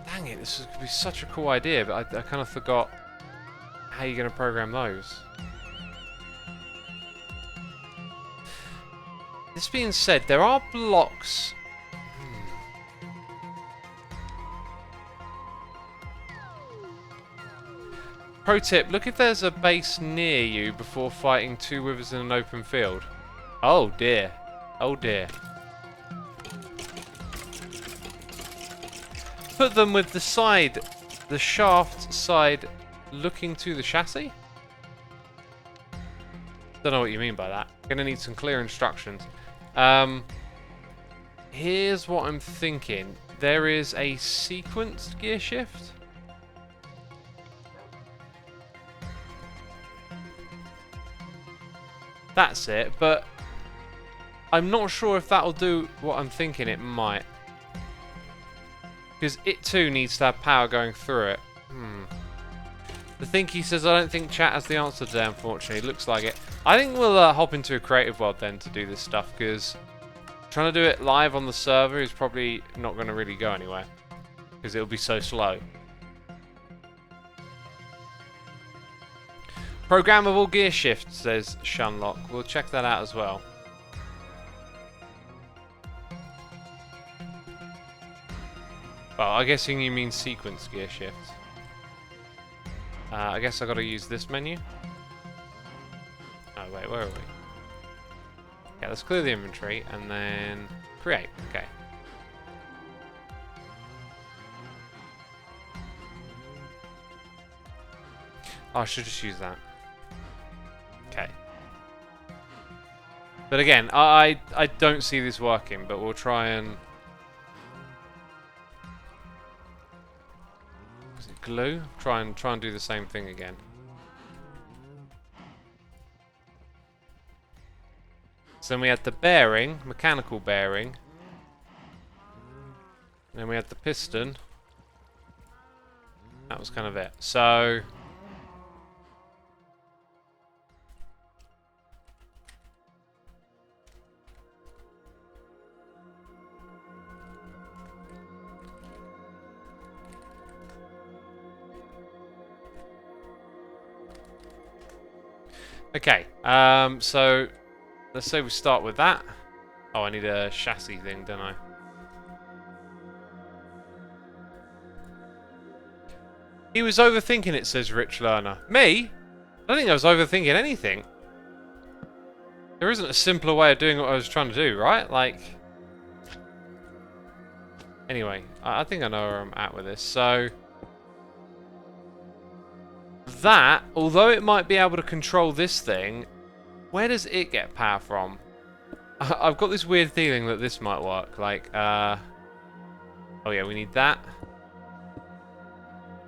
Dang it, this could be such a cool idea, but I kind of forgot how you're going to program those. This being said, there are blocks. Pro tip, look if there's a base near you before fighting 2 withers in an open field. Oh dear. Oh dear. Put them with the shaft side looking to the chassis? Don't know what you mean by that. Gonna need some clear instructions. Here's what I'm thinking. There is a sequenced gear shift. That's it, but I'm not sure if that'll do what I'm thinking it might. Because it too needs to have power going through it. The Thinky says, I don't think chat has the answer today, unfortunately. Looks like it. I think we'll hop into a creative world then to do this stuff, because trying to do it live on the server is probably not going to really go anywhere. Because it'll be so slow. Programmable gear shift, says Shunlock. We'll check that out as well. Well, I'm guessing you mean sequence gear shift. I guess I got to use this menu. Oh wait, where are we? Okay, let's clear the inventory and then create. Okay. Oh, I should just use that. Okay. But again, I don't see this working, but we'll try and... is it glue? Try and do the same thing again. So then we had the bearing, mechanical bearing. Then we had the piston. That was kind of it. So... okay, so let's say we start with that. Oh, I need a chassis thing, don't I? He was overthinking it, says Rich Learner. Me? I don't think I was overthinking anything. There isn't a simpler way of doing what I was trying to do, right? Like... Anyway, I think I know where I'm at with this. So... That, although it might be able to control this thing, where does it get power from? I've got this weird feeling that this might work. Like, oh yeah, we need that.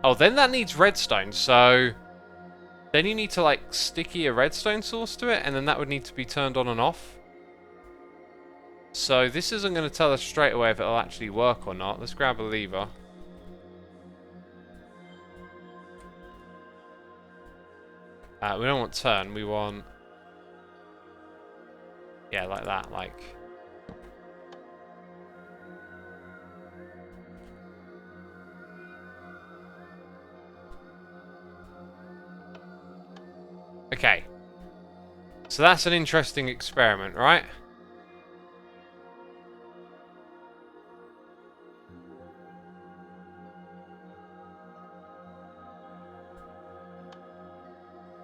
Oh, then that needs redstone, so... Then you need to, like, sticky a redstone source to it, and then that would need to be turned on and off. So this isn't going to tell us straight away if it'll actually work or not. Let's grab a lever. We don't want turn, we want... Yeah, like that, like... Okay. So that's an interesting experiment, right?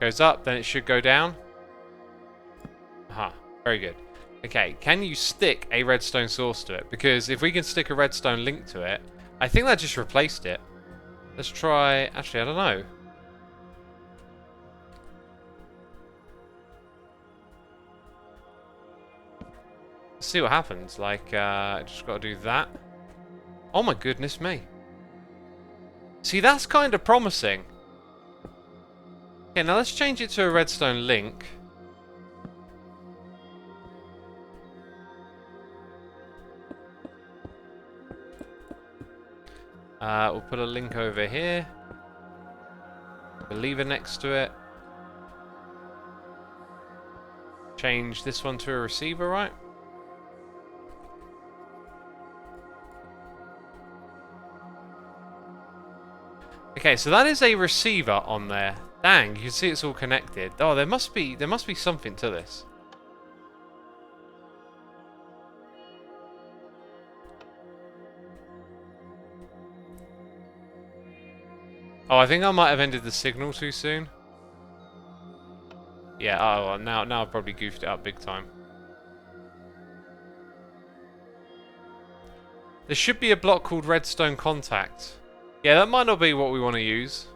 Goes up, then it should go down. Aha, very good. Okay, can you stick a redstone source to it? Because if we can stick a redstone link to it, I think that just replaced it. Let's try... Actually, I don't know. Let's see what happens. Like, just got to do that. Oh my goodness me. See, that's kind of promising. Okay, now let's change it to a redstone link. We'll put a link over here. A lever next to it. Change this one to a receiver, right? Okay, so that is a receiver on there. Dang, you can see it's all connected. Oh, there must be something to this. Oh, I think I might have ended the signal too soon. Yeah, oh, well, now I've probably goofed it up big time. There should be a block called redstone contact. Yeah, that might not be what we want to use.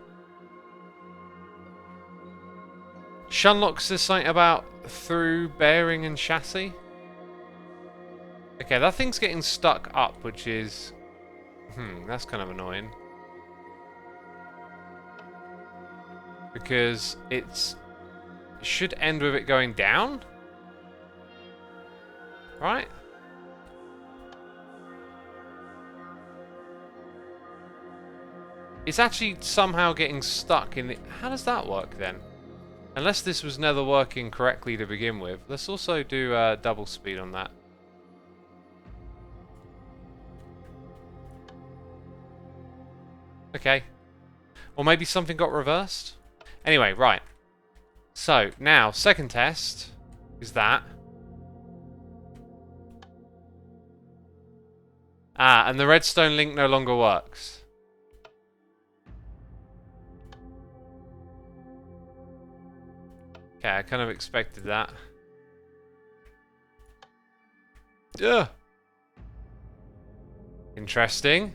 Shunlock says something about through bearing and chassis. Okay, that thing's getting stuck up, which is... that's kind of annoying. Because it should end with it going down? Right? It's actually somehow getting stuck in the... How does that work then? Unless this was never working correctly to begin with. Let's also do double speed on that. Okay. Or maybe something got reversed? Anyway, right. So, now, second test is that. Ah, and the redstone link no longer works. Okay, I kind of expected that. Ugh. Interesting.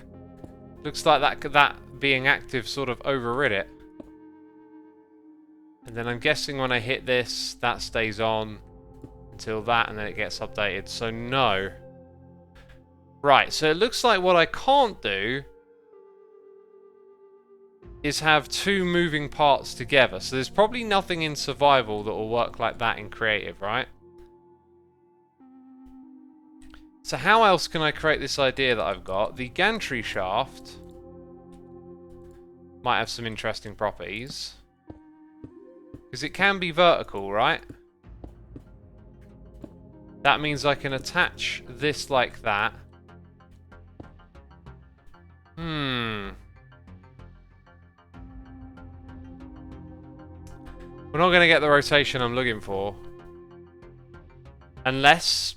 Looks like that being active sort of overrid it. And then I'm guessing when I hit this, that stays on until that, and then it gets updated. So no. Right, so it looks like what I can't do is have two moving parts together. So there's probably nothing in survival that will work like that in creative, right? So how else can I create this idea that I've got? The gantry shaft might have some interesting properties. Because it can be vertical, right? That means I can attach this like that. We're not going to get the rotation I'm looking for. Unless...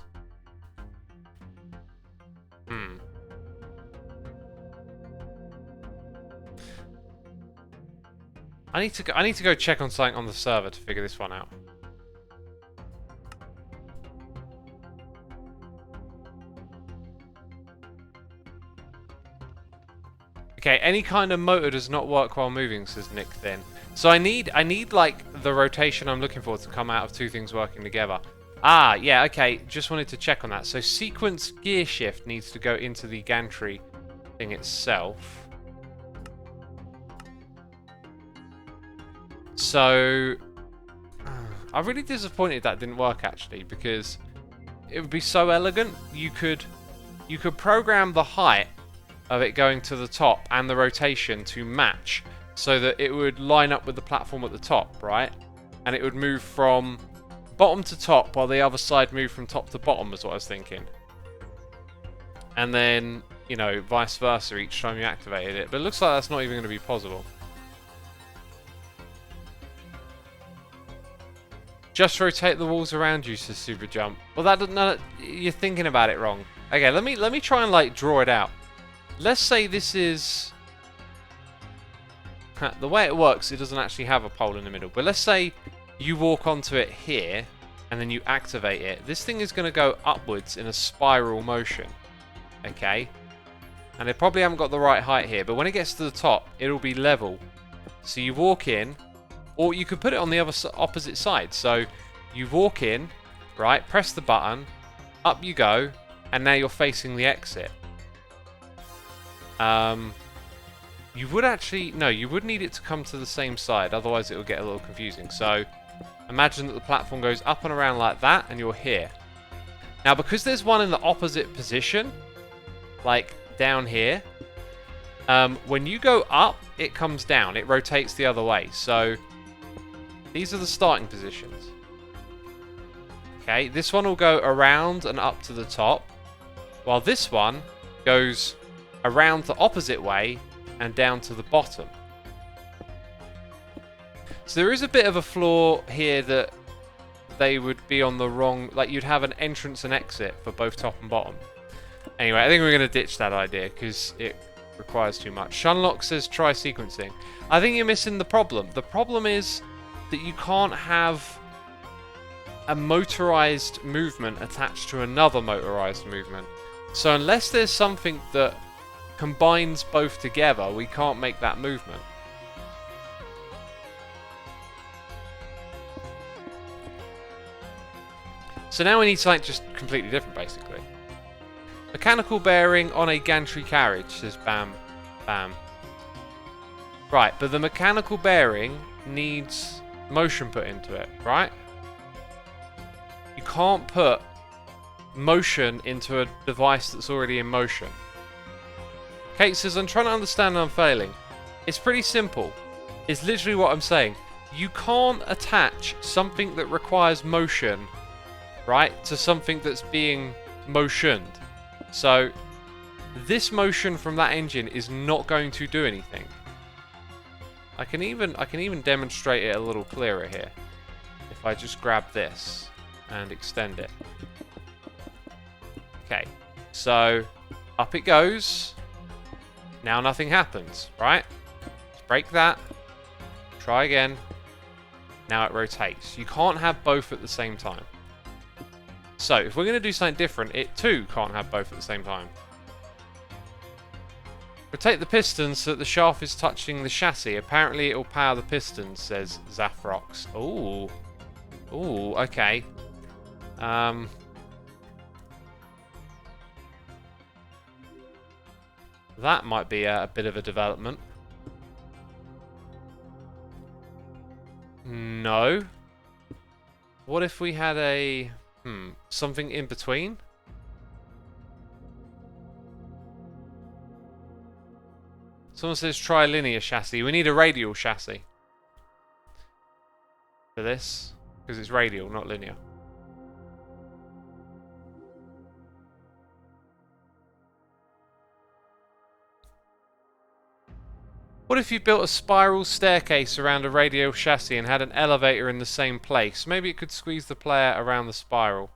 I need to go check on something on the server to figure this one out. Okay, any kind of motor does not work while moving, says Nick Thin. So I need like the rotation I'm looking for to come out of two things working together. Ah, yeah, okay, just wanted to check on that. So sequence gear shift needs to go into the gantry thing itself. So I'm really disappointed that didn't work actually, because it would be so elegant. You could program the height of it going to the top and the rotation to match so that it would line up with the platform at the top, right? And it would move from bottom to top while the other side moved from top to bottom, is what I was thinking. And then, you know, vice versa each time you activated it. But it looks like that's not even going to be possible. Just rotate the walls around you, says Super Jump. Well, that doesn't. No, you're thinking about it wrong. Okay, let me try and like draw it out. Let's say this is... the way it works, it doesn't actually have a pole in the middle. But let's say you walk onto it here, and then you activate it. This thing is going to go upwards in a spiral motion. Okay? And they probably haven't got the right height here. But when it gets to the top, it'll be level. So you walk in, or you could put it on the opposite side. So you walk in, right? Press the button, up you go, and now you're facing the exit. You would actually... No, you would need it to come to the same side, otherwise it will get a little confusing. So, imagine that the platform goes up and around like that, and you're here. Now, because there's one in the opposite position, like down here, when you go up, it comes down. It rotates the other way. So, these are the starting positions. Okay, this one will go around and up to the top, while this one goes around the opposite way and down to the bottom. So there is a bit of a flaw here that they would be on the wrong... Like, you'd have an entrance and exit for both top and bottom. Anyway, I think we're going to ditch that idea because it requires too much. Shunlock says try sequencing. I think you're missing the problem. The problem is that you can't have a motorized movement attached to another motorized movement. So unless there's something that combines both together, we can't make that movement. So now we need something just completely different, basically. Mechanical bearing on a gantry carriage, says Bam Bam. Right, but the mechanical bearing needs motion put into it, right? You can't put motion into a device that's already in motion. Kate says, I'm trying to understand and I'm failing. It's pretty simple. It's literally what I'm saying. You can't attach something that requires motion, right, to something that's being motioned. So, this motion from that engine is not going to do anything. I can even demonstrate it a little clearer here. If I just grab this and extend it. Okay, so up it goes. Now nothing happens, right? Let's break that. Try again. Now it rotates. You can't have both at the same time. So, if we're going to do something different, it too can't have both at the same time. Rotate the pistons so that the shaft is touching the chassis. Apparently it will power the pistons, says Zafrox. Ooh. Ooh, okay. That might be a bit of a development. No. What if we had a... something in between? Someone says try a linear chassis. We need a radial chassis for this, because it's radial, not linear. What if you built a spiral staircase around a radial chassis and had an elevator in the same place? Maybe it could squeeze the player around the spiral.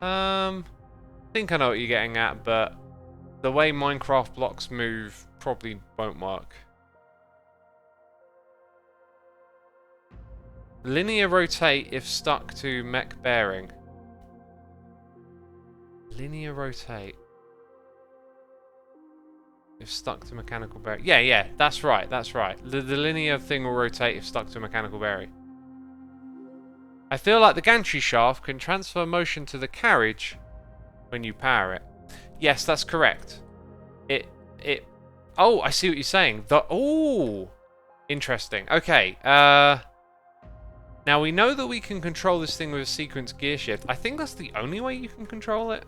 I think I know what you're getting at, but the way Minecraft blocks move probably won't work. Linear rotate if stuck to mech bearing. Linear rotate. If stuck to mechanical bearing. Yeah, that's right, that's right. The linear thing will rotate if stuck to a mechanical bearing. I feel like the gantry shaft can transfer motion to the carriage when you power it. Yes, that's correct. Oh, I see what you're saying. Interesting. Okay, now we know that we can control this thing with a sequence gear shift. I think that's the only way you can control it.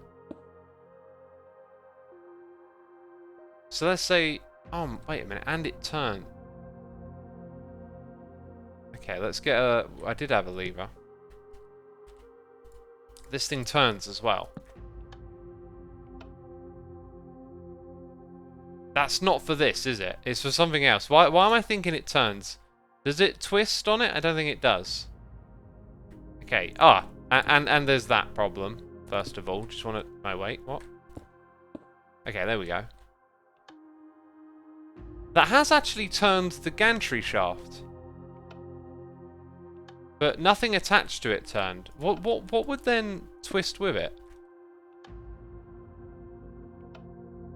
So let's say, oh, wait a minute, and it turned. Okay, let's get a, I did have a lever. This thing turns as well. That's not for this, is it? It's for something else. Why am I thinking it turns? Does it twist on it? I don't think it does. Okay, and there's that problem, first of all. Just want to, oh wait, what? Okay, there we go. That has actually turned the gantry shaft. But nothing attached to it turned. What would then twist with it?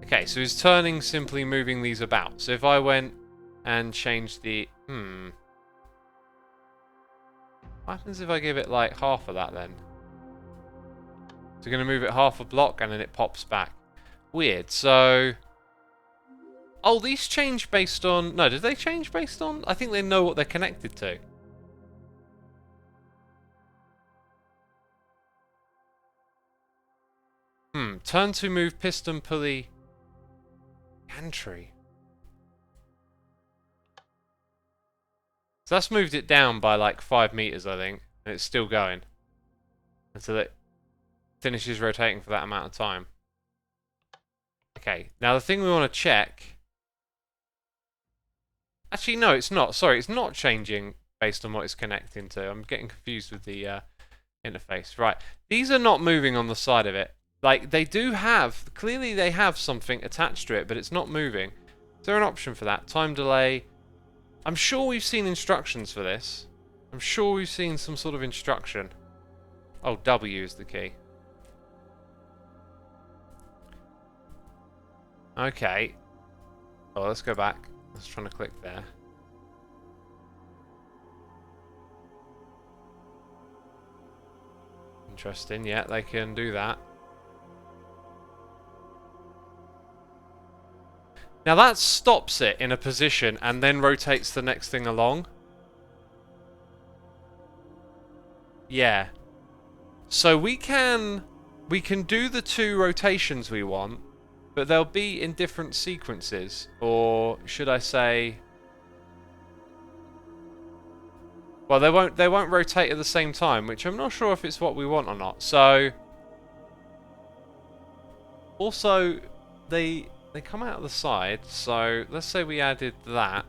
Okay, so is turning simply moving these about? So if I went and changed the... What happens if I give it like half of that then? So going to move it half a block and then it pops back. Weird, so... Oh, these change based on... No, did they change based on... I think they know what they're connected to. Turn to move piston pulley... Gantry. So that's moved it down by like 5 meters, I think. And it's still going. Until it finishes rotating for that amount of time. Okay, now the thing we want to check... Actually, no, it's not. Sorry, it's not changing based on what it's connecting to. I'm getting confused with the interface. Right, these are not moving on the side of it. Like, they do have... Clearly they have something attached to it, but it's not moving. Is there an option for that? Time delay. I'm sure we've seen instructions for this. I'm sure we've seen some sort of instruction. Oh, W is the key. Okay. Oh, let's go back. I was trying to click there. Interesting. Yeah, they can do that. Now that stops it in a position and then rotates the next thing along. Yeah. So we can do the 2 rotations we want, but they'll be in different sequences, or should I say... Well, they won't rotate at the same time, which I'm not sure if it's what we want or not. So also they come out of the side, so let's say we added that,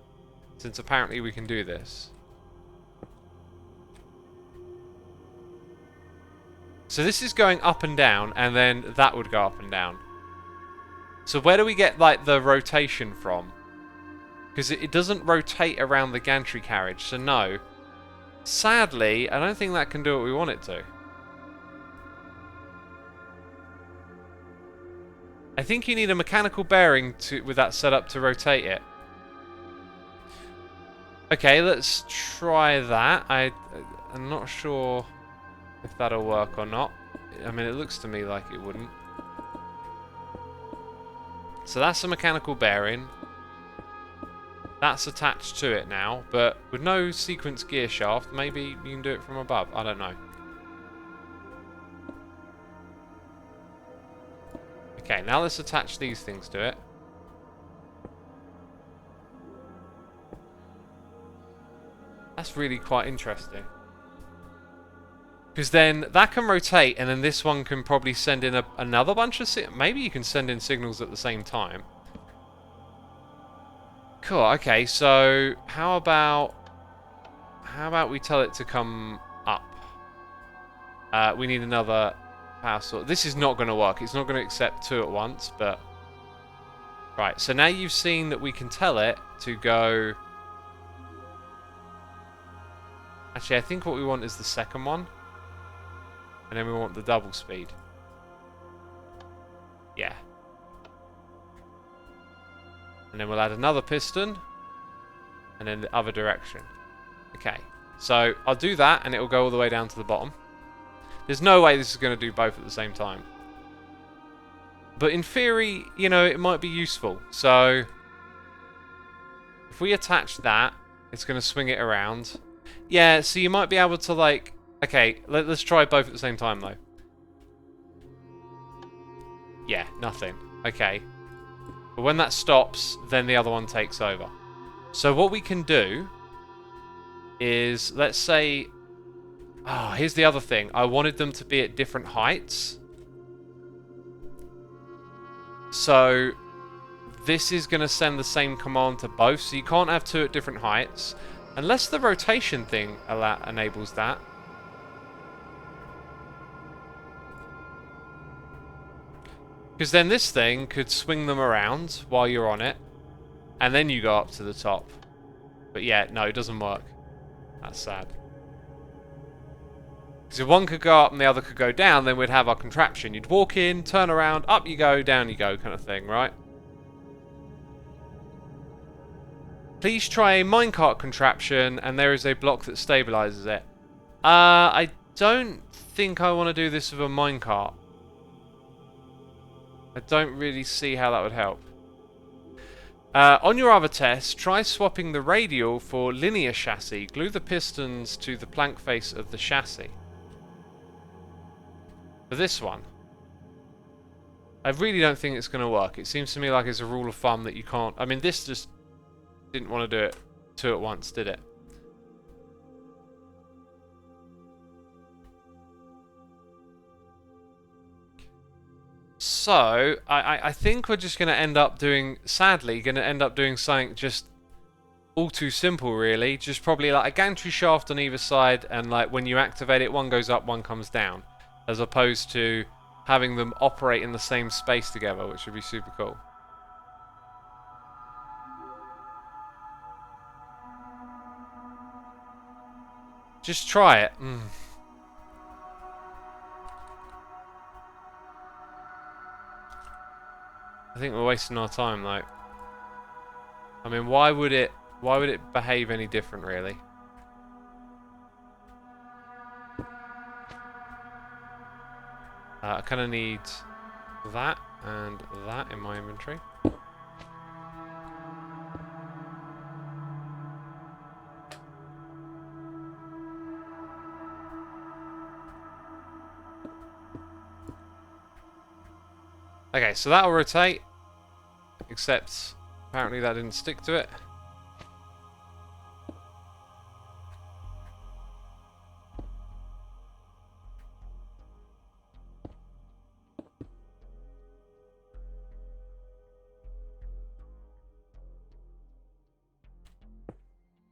since apparently we can do this. So this is going up and down, and then that would go up and down. So where do we get, like, the rotation from? Because it doesn't rotate around the gantry carriage, so no. Sadly, I don't think that can do what we want it to. I think you need a mechanical bearing with that setup to rotate it. Okay, let's try that. I'm not sure if that'll work or not. I mean, it looks to me like it wouldn't. So that's a mechanical bearing. That's attached to it now, but with no sequence gear shaft, maybe you can do it from above. I don't know. Okay, now let's attach these things to it. That's really quite interesting. Because then that can rotate, and then this one can probably send in another bunch of... Maybe you can send in signals at the same time. Cool, okay, so how about we tell it to come up? We need another power source. This is not going to work. It's not going to accept 2 at once, but... Right, so now you've seen that we can tell it to go... Actually, I think what we want is the second one. And then we want the double speed. Yeah. And then we'll add another piston. And then the other direction. Okay. So, I'll do that and it will go all the way down to the bottom. There's no way this is going to do both at the same time. But in theory, you know, it might be useful. So, if we attach that, it's going to swing it around. Yeah, so you might be able to, like... Okay, let's try both at the same time, though. Yeah, nothing. Okay. But when that stops, then the other one takes over. So what we can do is, let's say... Oh, here's the other thing. I wanted them to be at different heights. So, this is going to send the same command to both. So you can't have two at different heights. Unless the rotation thing enables that. Because then this thing could swing them around while you're on it. And then you go up to the top. But yeah, no, it doesn't work. That's sad. Because if one could go up and the other could go down, then we'd have our contraption. You'd walk in, turn around, up you go, down you go kind of thing, right? Please try a minecart contraption, and there is a block that stabilizes it. I don't think I want to do this with a minecart. I don't really see how that would help. On your other test, try swapping the radial for linear chassis. Glue the pistons to the plank face of the chassis. For this one, I really don't think it's going to work. It seems to me like it's a rule of thumb that you can't... I mean, this just didn't want to do it two at once, did it? So, I think we're just going to end up doing... Sadly, going to end up doing something just all too simple, really. Just probably like a gantry shaft on either side, and like when you activate it, one goes up, one comes down. As opposed to having them operate in the same space together, which would be super cool. Just try it. I think we're wasting our time, though. I mean, why would it behave any different, really? I kind of need that and that in my inventory. Okay, so that'll rotate, except apparently that didn't stick to it.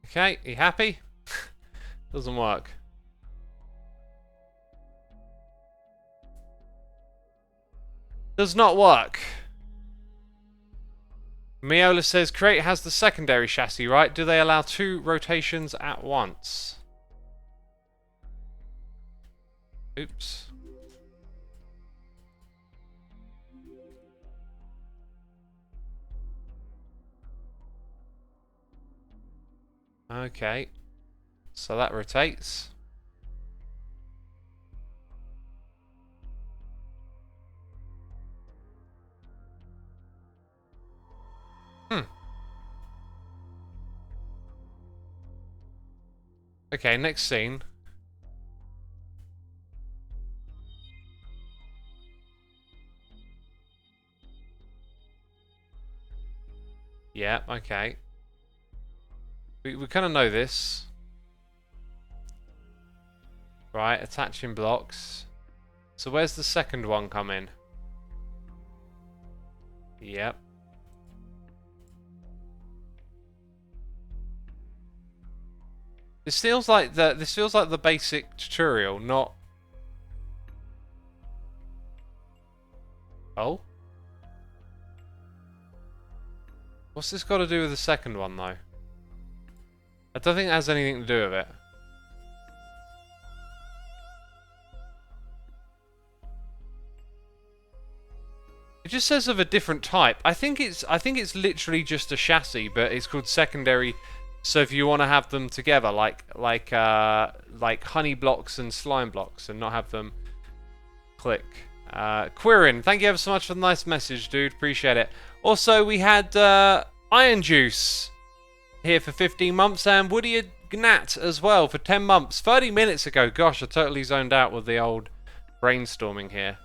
Okay, you happy? Doesn't work. Does not work. Miola says, Create has the secondary chassis, right? Do they allow 2 rotations at once? Oops. Okay. So that rotates. Okay, next scene. Yeah, okay. We kind of know this. Right, attaching blocks. So where's the second one come in? Yep. This feels like the basic tutorial, not... Oh? What's this got to do with the second one, though? I don't think it has anything to do with it. It just says of a different type. I think it's literally just a chassis, but it's called secondary. So if you want to have them together, like honey blocks and slime blocks, and not have them click. Quirin, thank you ever so much for the nice message, dude. Appreciate it. Also, we had Iron Juice here for 15 months, and Woody Gnat as well for 10 months. 30 minutes ago. Gosh, I totally zoned out with the old brainstorming here.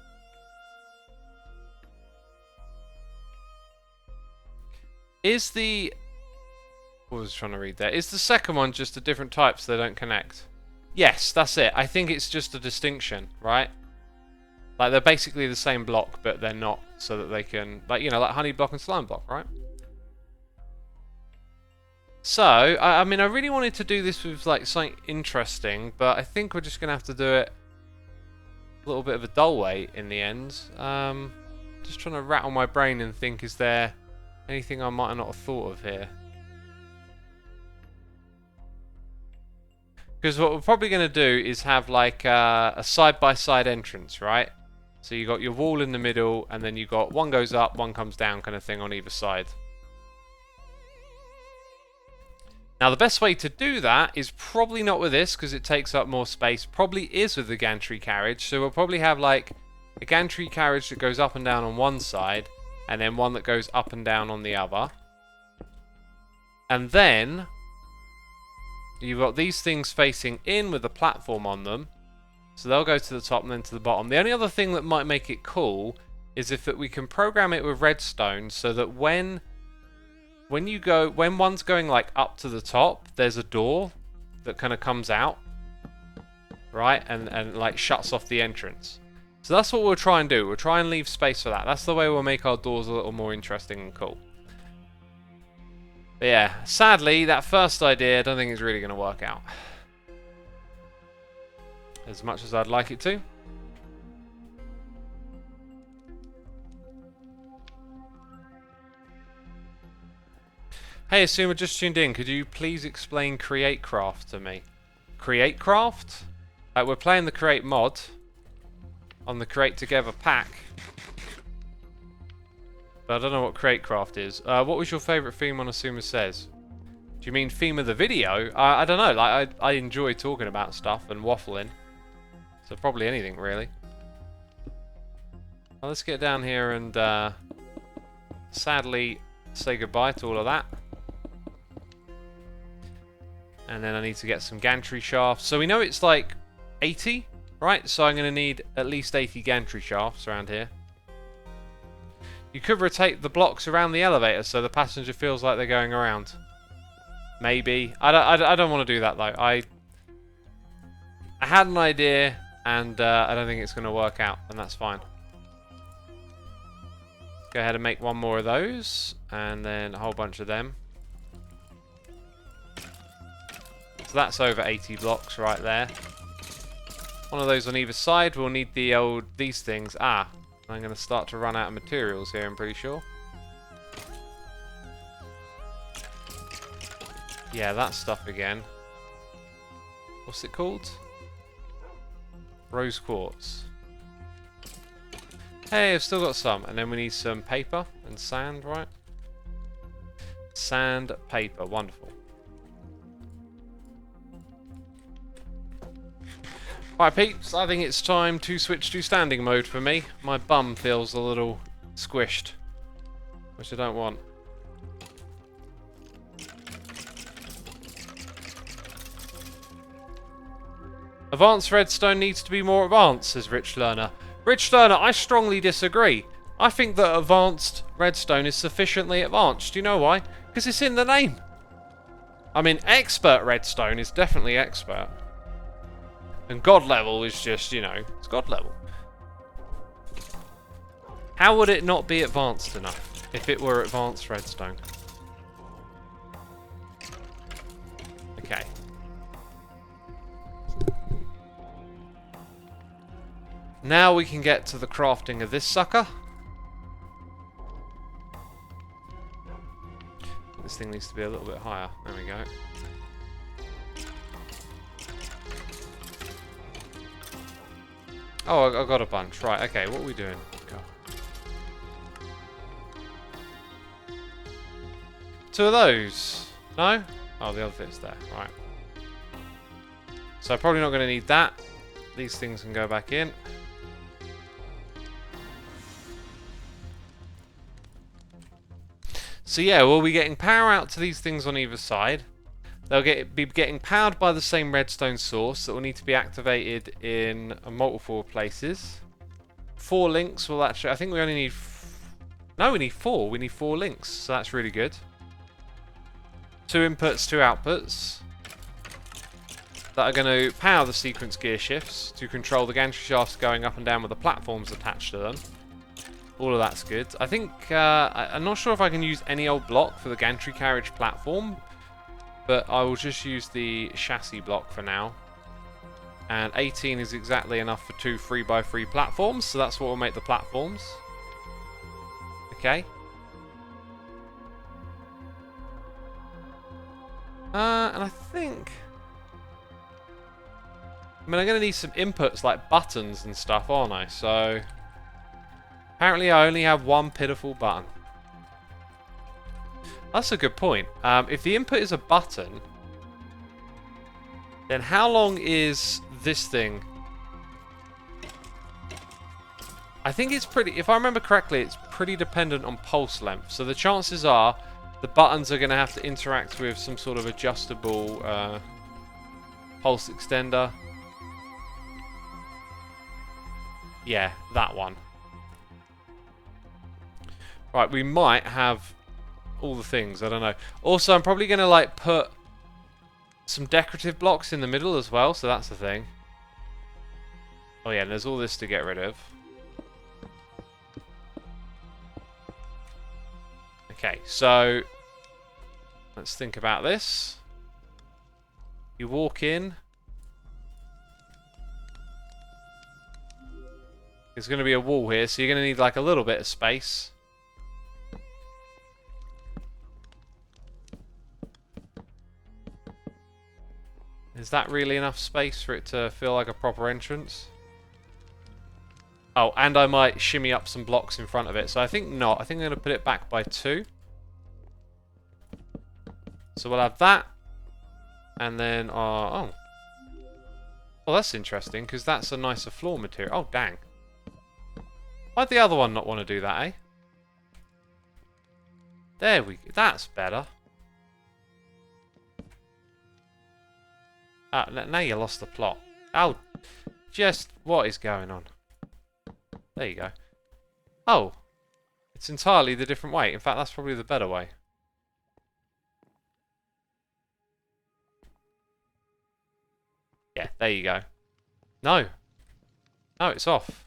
Is the... What was I trying to read there? Is the second one just a different type so they don't connect? Yes, that's it. I think it's just a distinction, right? Like, they're basically the same block, but they're not, so that they can... Like, you know, like honey block and slime block, right? So, I mean, I really wanted to do this with, like, something interesting, but I think we're just going to have to do it a little bit of a dull way in the end. Just trying to rattle my brain and think, is there anything I might not have thought of here? Because what we're probably going to do is have like a side-by-side entrance, right? So you got your wall in the middle, and then you got one goes up, one comes down kind of thing on either side. Now the best way to do that is probably not with this, because it takes up more space. Probably is with the gantry carriage. So we'll probably have like a gantry carriage that goes up and down on one side, and then one that goes up and down on the other. And then you've got these things facing in with a platform on them. So they'll go to the top and then to the bottom. The only other thing that might make it cool is if we can program it with redstone so that when one's going like up to the top, there's a door that kind of comes out, right? And like shuts off the entrance. So that's what we'll try and do. We'll try and leave space for that. That's the way we'll make our doors a little more interesting and cool. But yeah, sadly, that first idea I don't think is really going to work out as much as I'd like it to. Hey, Xisuma, just tuned in. Could you please explain Create Craft to me? Create Craft? We're playing the Create mod on the Create Together pack. But I don't know what Create Craft is. What was your favourite theme on Xisuma Says? Do you mean theme of the video? I don't know. Like I enjoy talking about stuff and waffling. So probably anything, really. Well, let's get down here and sadly say goodbye to all of that. And then I need to get some gantry shafts. So we know it's like 80, right? So I'm going to need at least 80 gantry shafts around here. You could rotate the blocks around the elevator so the passenger feels like they're going around. Maybe. I don't want to do that though. I had an idea and I don't think it's going to work out, and that's fine. Go ahead and make one more of those and then a whole bunch of them. So that's over 80 blocks right there. One of those on either side. We'll need these things. I'm going to start to run out of materials here, I'm pretty sure. Yeah, that stuff again. What's it called? Rose quartz. Hey, I've still got some. And then we need some paper and sand, right? Sand, paper. Wonderful. Right, peeps, I think it's time to switch to standing mode for me. My bum feels a little squished, which I don't want. Advanced redstone needs to be more advanced, says Rich Learner. Rich Learner, I strongly disagree. I think that advanced redstone is sufficiently advanced. Do you know why? Because it's in the name. I mean, expert redstone is definitely expert. And God level is just, you know, it's God level. How would it not be advanced enough if it were advanced redstone? Okay. Now we can get to the crafting of this sucker. This thing needs to be a little bit higher. There we go. Oh, I got a bunch. Right, okay, what are we doing? Go. 2 of those. No? Oh, the other bit's there. Right. So probably not going to need that. These things can go back in. So yeah, we'll be getting power out to these things on either side. They'll be getting powered by the same redstone source that will need to be activated in multiple places. 4 links will actually... I think we only need... No, we need 4. We need 4 links, so that's really good. 2 inputs, 2 outputs. That are going to power the sequence gear shifts to control the gantry shafts going up and down with the platforms attached to them. All of that's good. I think... I'm not sure if I can use any old block for the gantry carriage platform, but I will just use the chassis block for now. And 18 is exactly enough for 2 3x3 platforms, so that's what will make the platforms. Okay. And I think... I mean, I'm going to need some inputs like buttons and stuff, aren't I? So... Apparently I only have 1 pitiful button. That's a good point. If the input is a button, then how long is this thing? I think it's pretty... If I remember correctly, it's pretty dependent on pulse length. So the chances are the buttons are going to have to interact with some sort of adjustable pulse extender. Yeah, that one. Right, we might have all the things, I don't know. Also, I'm probably going to like put some decorative blocks in the middle as well, so that's the thing. Oh yeah, and there's all this to get rid of. Okay, so let's think about this. You walk in. There's going to be a wall here, so you're going to need like a little bit of space. Is that really enough space for it to feel like a proper entrance? Oh, and I might shimmy up some blocks in front of it. So I think not. I think I'm going to put it back by 2. So we'll have that. And then, oh. Well, that's interesting, because that's a nicer floor material. Oh, dang. Why'd the other one not want to do that, eh? There we go. That's better. Now you lost the plot. Oh, just what is going on? There you go. Oh, it's entirely the different way. In fact, that's probably the better way. Yeah, there you go. No. No, it's off.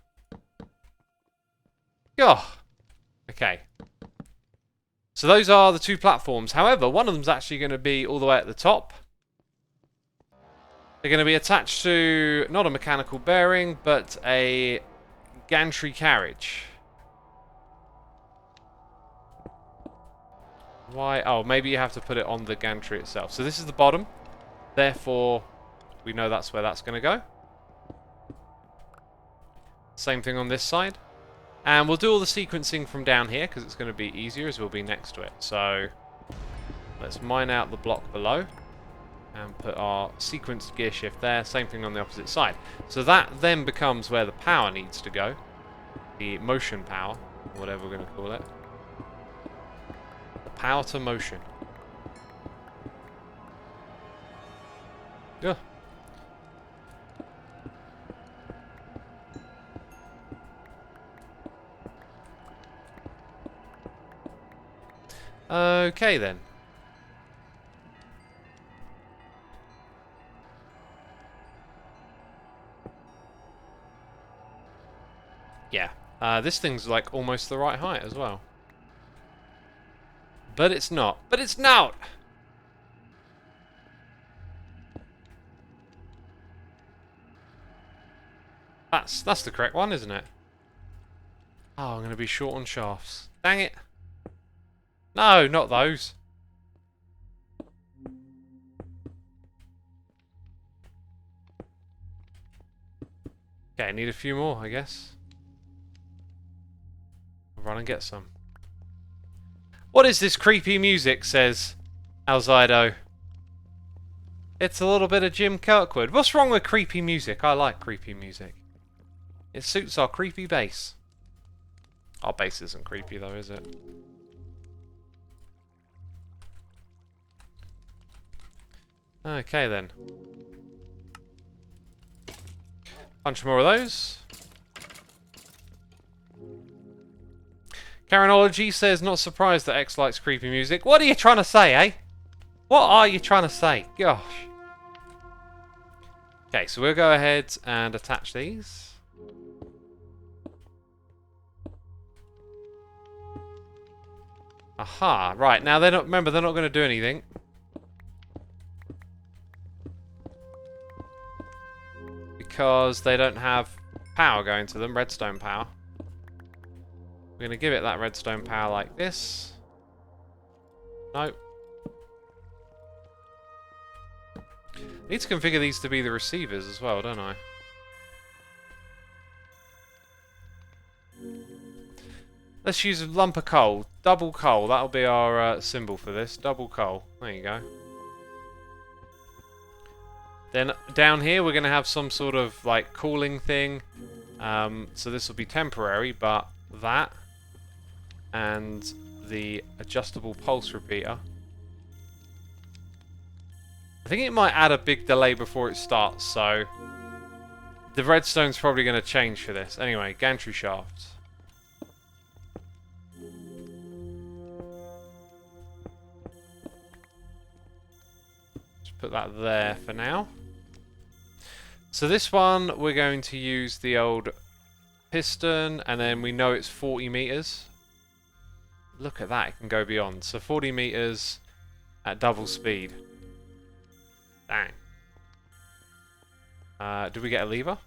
Oh. Okay. So those are the 2 platforms. However, one of them's actually going to be all the way at the top. They're going to be attached to, not a mechanical bearing, but a gantry carriage. Why? Oh, maybe you have to put it on the gantry itself. So this is the bottom. Therefore, we know that's where that's going to go. Same thing on this side. And we'll do all the sequencing from down here, because it's going to be easier as we'll be next to it. So, let's mine out the block below. And put our sequenced gear shift there. Same thing on the opposite side. So that then becomes where the power needs to go. The motion power, or whatever we're going to call it. The power to motion. Yeah. Okay then. Yeah, this thing's like almost the right height as well. But it's not. But it's not! That's the correct one, isn't it? Oh, I'm going to be short on shafts. Dang it. No, not those. Okay, I need a few more, I guess. Run and get some. What is this creepy music, says Alzido. It's a little bit of Jim Kirkwood. What's wrong with creepy music? I like creepy music. It suits our creepy bass. Our bass isn't creepy though, is it? Okay then. Bunch more of those. Karenology says, not surprised that X likes creepy music. What are you trying to say, eh? What are you trying to say? Gosh. Okay, so we'll go ahead and attach these. Aha, right, now they're not, remember, they're not going to do anything. Because they don't have power going to them, redstone power. We're going to give it that redstone power like this. Nope. I need to configure these to be the receivers as well, don't I? Let's use a lump of coal. Double coal. That'll be our symbol for this. Double coal. There you go. Then down here we're going to have some sort of like cooling thing. So this will be temporary, but that and the adjustable pulse repeater. I think it might add a big delay before it starts, so the redstone's probably going to change for this. Anyway, gantry shafts. Just put that there for now. So this one, we're going to use the old piston, and then we know it's 40 meters. Look at that, it can go beyond. So 40 meters at double speed. Dang. Did we get a lever?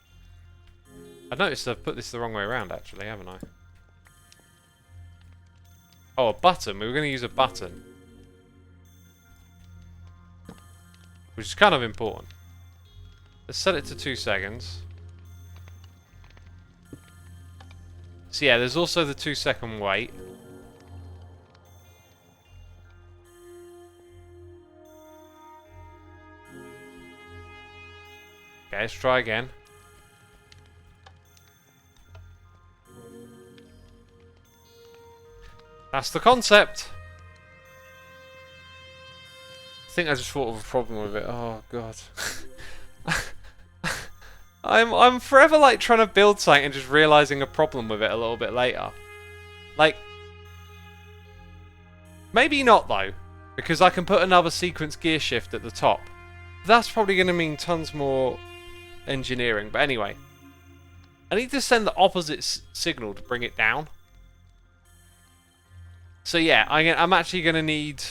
I noticed I've put this the wrong way around, actually, haven't I? Oh, a button. We were going to use a button. Which is kind of important. Let's set it to 2 seconds. So yeah, there's also the 2-second wait. Okay, let's try again. That's the concept. I think I just thought of a problem with it. Oh god. I'm forever like trying to build something and just realizing a problem with it a little bit later. Like, maybe not though, because I can put another sequence gear shift at the top. That's probably going to mean tons more engineering. But anyway, I need to send the opposite signal to bring it down. So yeah, I'm actually going to need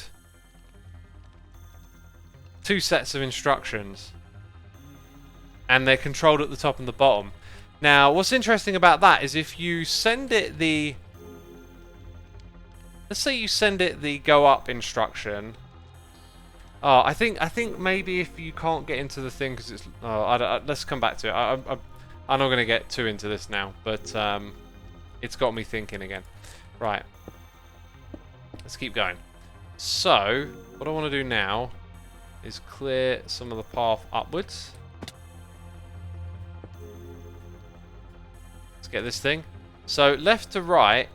2 sets of instructions. And they're controlled at the top and the bottom. Now, what's interesting about that is if you send it the... Let's say you send it the go up instruction. Oh, I think maybe if you can't get into the thing because it's... Oh, let's come back to it. I'm not going to get too into this now, but it's got me thinking again. Right. Let's keep going. So, what I want to do now is clear some of the path upwards. Let's get this thing. So, left to right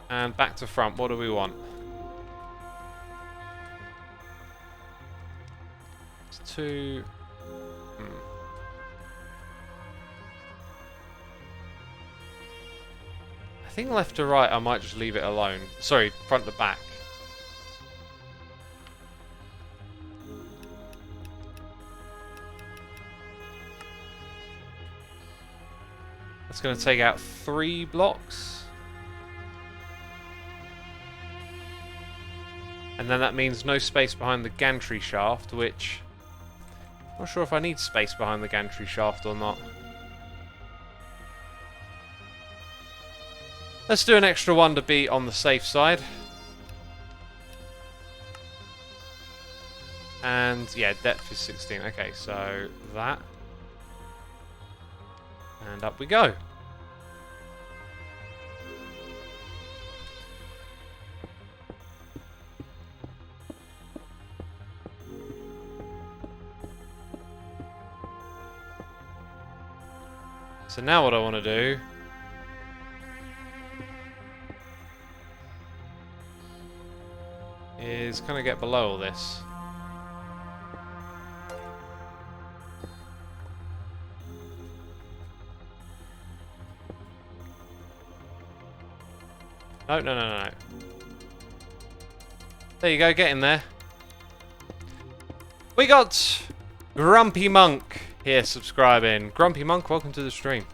and back to front. What do we want? It's 2... I think left to right I might just leave it alone. Sorry, front to back. That's going to take out 3 blocks. And then that means no space behind the gantry shaft, which... I'm not sure if I need space behind the gantry shaft or not. Let's do an extra one to be on the safe side. And yeah, depth is 16. Okay, so that. And up we go. So now what I want to do is kind of get below all this. No, no, no, no, no. There you go, get in there. We got Grumpy Monk here subscribing. Grumpy Monk, welcome to the stream.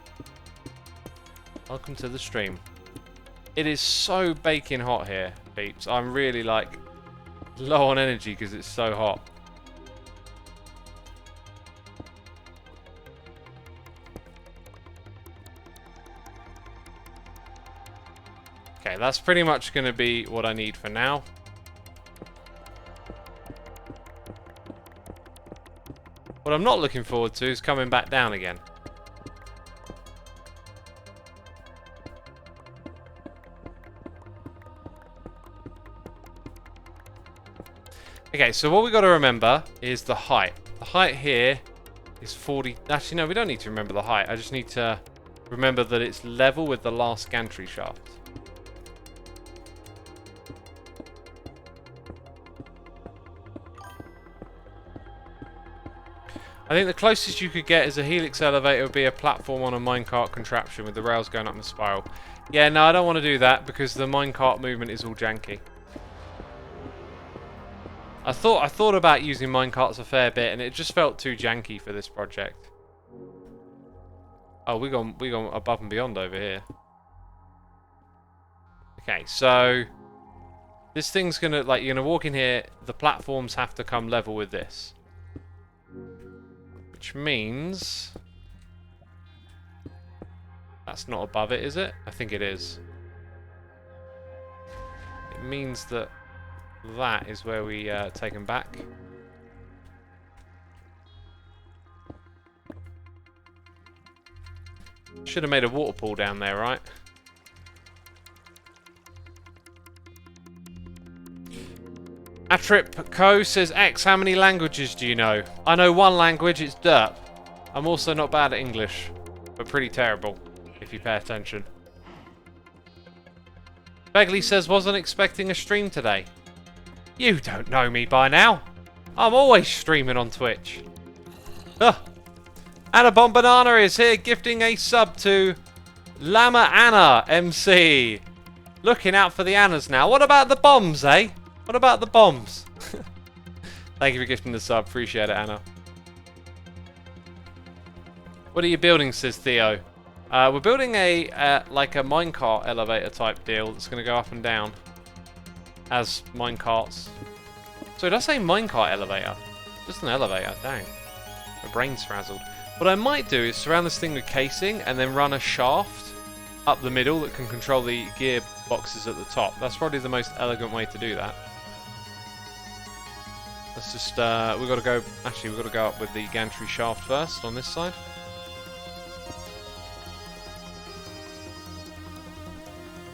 Welcome to the stream. It is so baking hot here, peeps. I'm really like low on energy because it's so hot. Okay, that's pretty much going to be what I need for now. What I'm not looking forward to is coming back down again. Okay, so what we got to remember is the height. The height here is 40... Actually, no, we don't need to remember the height. I just need to remember that it's level with the last gantry shaft. I think the closest you could get as a helix elevator would be a platform on a minecart contraption with the rails going up in a spiral. Yeah, no, I don't want to do that because the minecart movement is all janky. I thought about using minecarts a fair bit, and it just felt too janky for this project. Oh, we gone above and beyond over here. Okay, so this thing's gonna you're gonna walk in here. The platforms have to come level with this. Which means... That's not above it, is it? I think it is. It means that that is where we take them back. Should have made a water pool down there, right? Atrip Co says, X, how many languages do you know? I know one language, it's derp. I'm also not bad at English, but pretty terrible, if you pay attention. Begley says, wasn't expecting a stream today. You don't know me by now. I'm always streaming on Twitch. Huh. Anna Bomb Banana is here, gifting a sub to Llama Anna MC. Looking out for the Annas now. What about the bombs, eh? What about the bombs? Thank you for gifting the sub. Appreciate it, Anna. What are you building, says Theo. We're building a like a minecart elevator type deal that's going to go up and down as minecarts. So did I say minecart elevator? Just an elevator. Dang. My brain's frazzled. What I might do is surround this thing with casing and then run a shaft up the middle that can control the gear boxes at the top. That's probably the most elegant way to do that. Let's just, we've got to go, actually we've got to go up with the gantry shaft first on this side.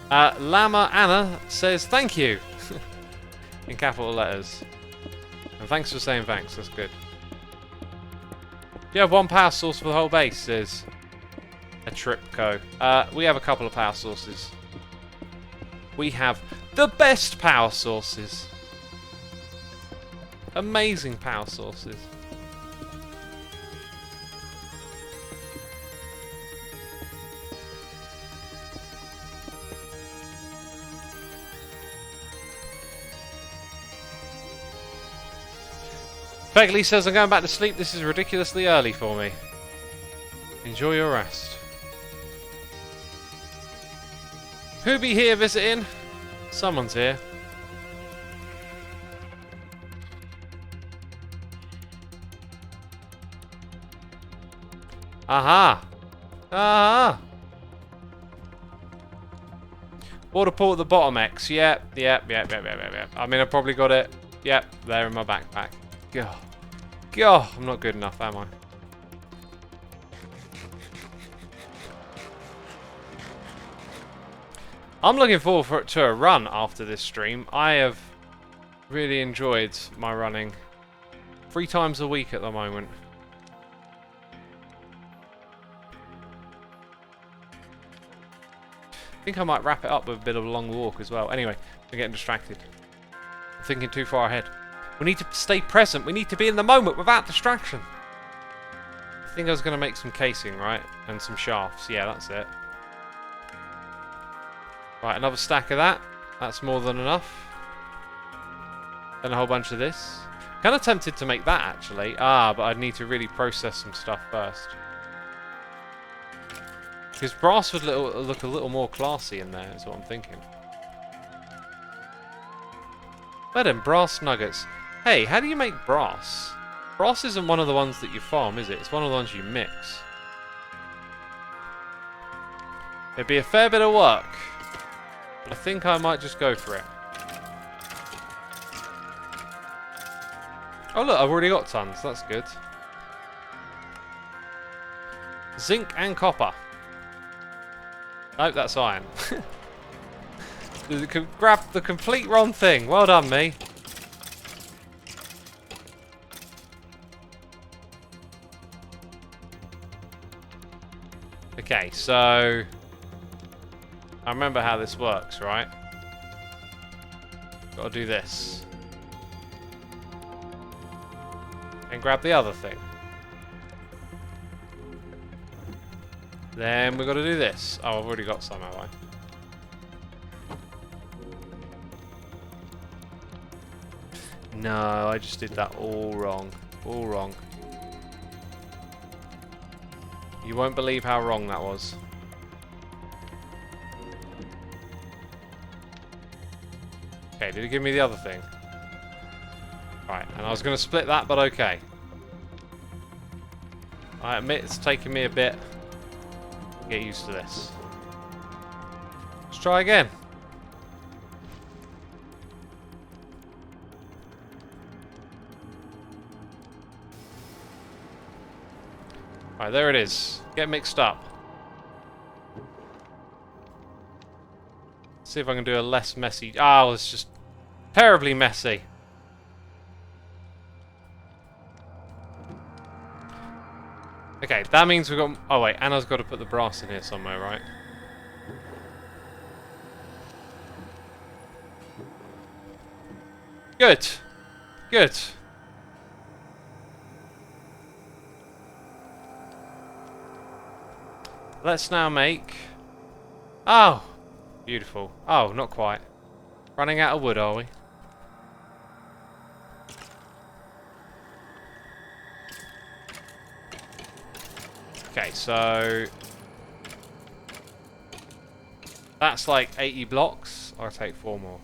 Llama Anna says thank you in capital letters. And thanks for saying thanks, that's good. Do you have one power source for the whole base, says a Tripco. We have a couple of power sources. We have the best power sources. Amazing power sources. Begley says, I'm going back to sleep. This is ridiculously early for me. Enjoy your rest. Who be here visiting? Someone's here. Aha! Aha! Water pool at the bottom, X. Yep. I mean, I probably got it. Yep, there in my backpack. God. God, I'm not good enough, am I? I'm looking forward to a run after this stream. I have really enjoyed my running. 3 times a week at the moment. think I might wrap it up with a bit of a long walk as well. Anyway, I'm getting distracted. I'm thinking too far ahead. We need to stay present. We need to be in the moment without distraction. I think I was going to make some casing, right? And some shafts. Yeah, that's it. Right, another stack of that. That's more than enough. Then a whole bunch of this. Kind of tempted to make that, actually. But I'd need to really process some stuff first. Because brass would look a little more classy in there, is what I'm thinking. But then, brass nuggets. Hey, how do you make brass? Brass isn't one of the ones that you farm, is it? It's one of the ones you mix. It'd be a fair bit of work. But I think I might just go for it. Oh look, I've already got tons. That's good. Zinc and copper. Nope, that's iron. Grab the complete wrong thing. Well done, me. Okay, so I remember how this works, right? Gotta do this. And grab the other thing. Then we've got to do this. Oh, I've already got some, have I? No, I just did that all wrong. All wrong. You won't believe how wrong that was. Okay, did it give me the other thing? Right, and I was going to split that, but okay. I admit it's taking me a bit to get used to this. Let's try again. Right, there it is. Get mixed up. See if I can do a less messy... Oh, it's just terribly messy. Okay, that means we've got... Oh wait, Anna's got to put the brass in here somewhere, right? Good. Good. Let's now make... Oh! Beautiful. Oh, not quite. Running out of wood, are we? Okay, so... That's like 80 blocks. I'll take 4 more.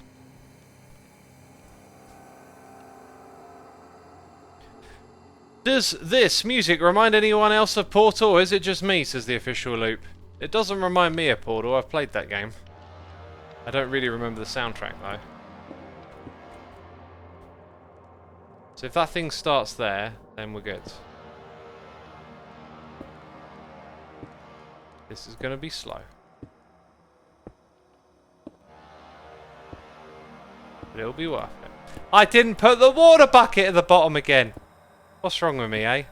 Does this music remind anyone else of Portal, or is it just me, says the official loop? It doesn't remind me of Portal, I've played that game. I don't really remember the soundtrack though. So if that thing starts there, then we're good. This is going to be slow. But it'll be worth it. I didn't put the water bucket at the bottom again! What's wrong with me, eh?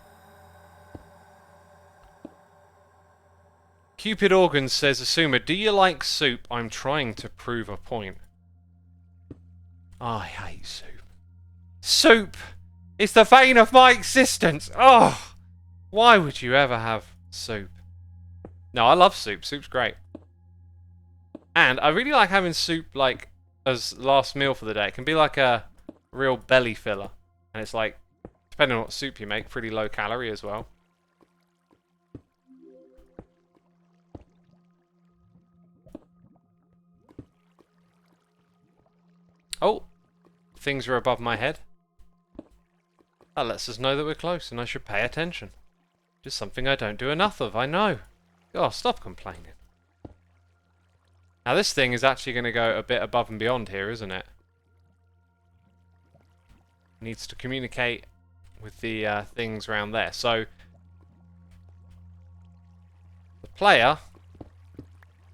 Cupid Organs says, Xisuma, do you like soup? I'm trying to prove a point. I hate soup. Soup is the vein of my existence! Oh! Why would you ever have soup? No, I love soup. Soup's great. And I really like having soup, like, as last meal for the day. It can be like a real belly filler. And it's like, depending on what soup you make, pretty low calorie as well. Oh, things are above my head. That lets us know that we're close and I should pay attention. Just something I don't do enough of, I know. Oh, stop complaining. Now this thing is actually going to go a bit above and beyond here, isn't it? It needs to communicate with the things around there. So, the player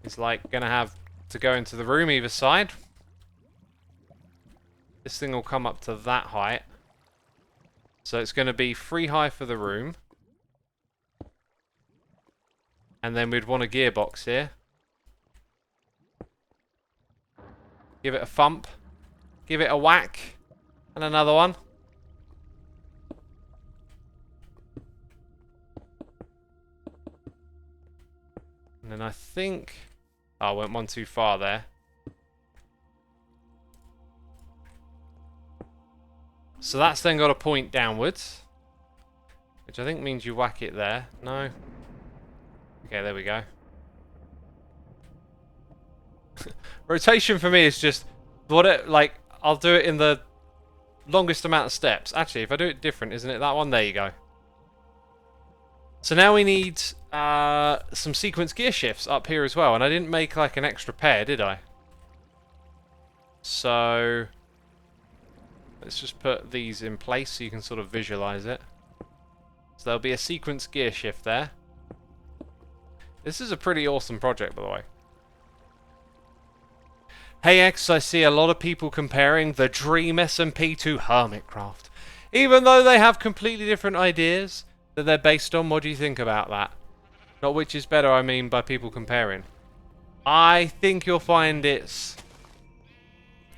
is like going to have to go into the room either side. This thing will come up to that height. So it's going to be 3 high for the room. And then we'd want a gearbox here. Give it a thump. Give it a whack. And another one. And then I think... Oh, I went one too far there. So that's then got to point downwards. Which I think means you whack it there. No. Okay, there we go. Rotation for me is just... like, I'll do it in the longest amount of steps. Actually, if I do it different, isn't it that one? There you go. So now we need some sequence gear shifts up here as well. And I didn't make like an extra pair, did I? So... let's just put these in place so you can sort of visualize it. So there'll be a sequence gear shift there. This is a pretty awesome project, by the way. Hey X, I see a lot of people comparing the Dream SMP to Hermitcraft. Even though they have completely different ideas that they're based on, what do you think about that? Not which is better, I mean by people comparing. I think you'll find it's...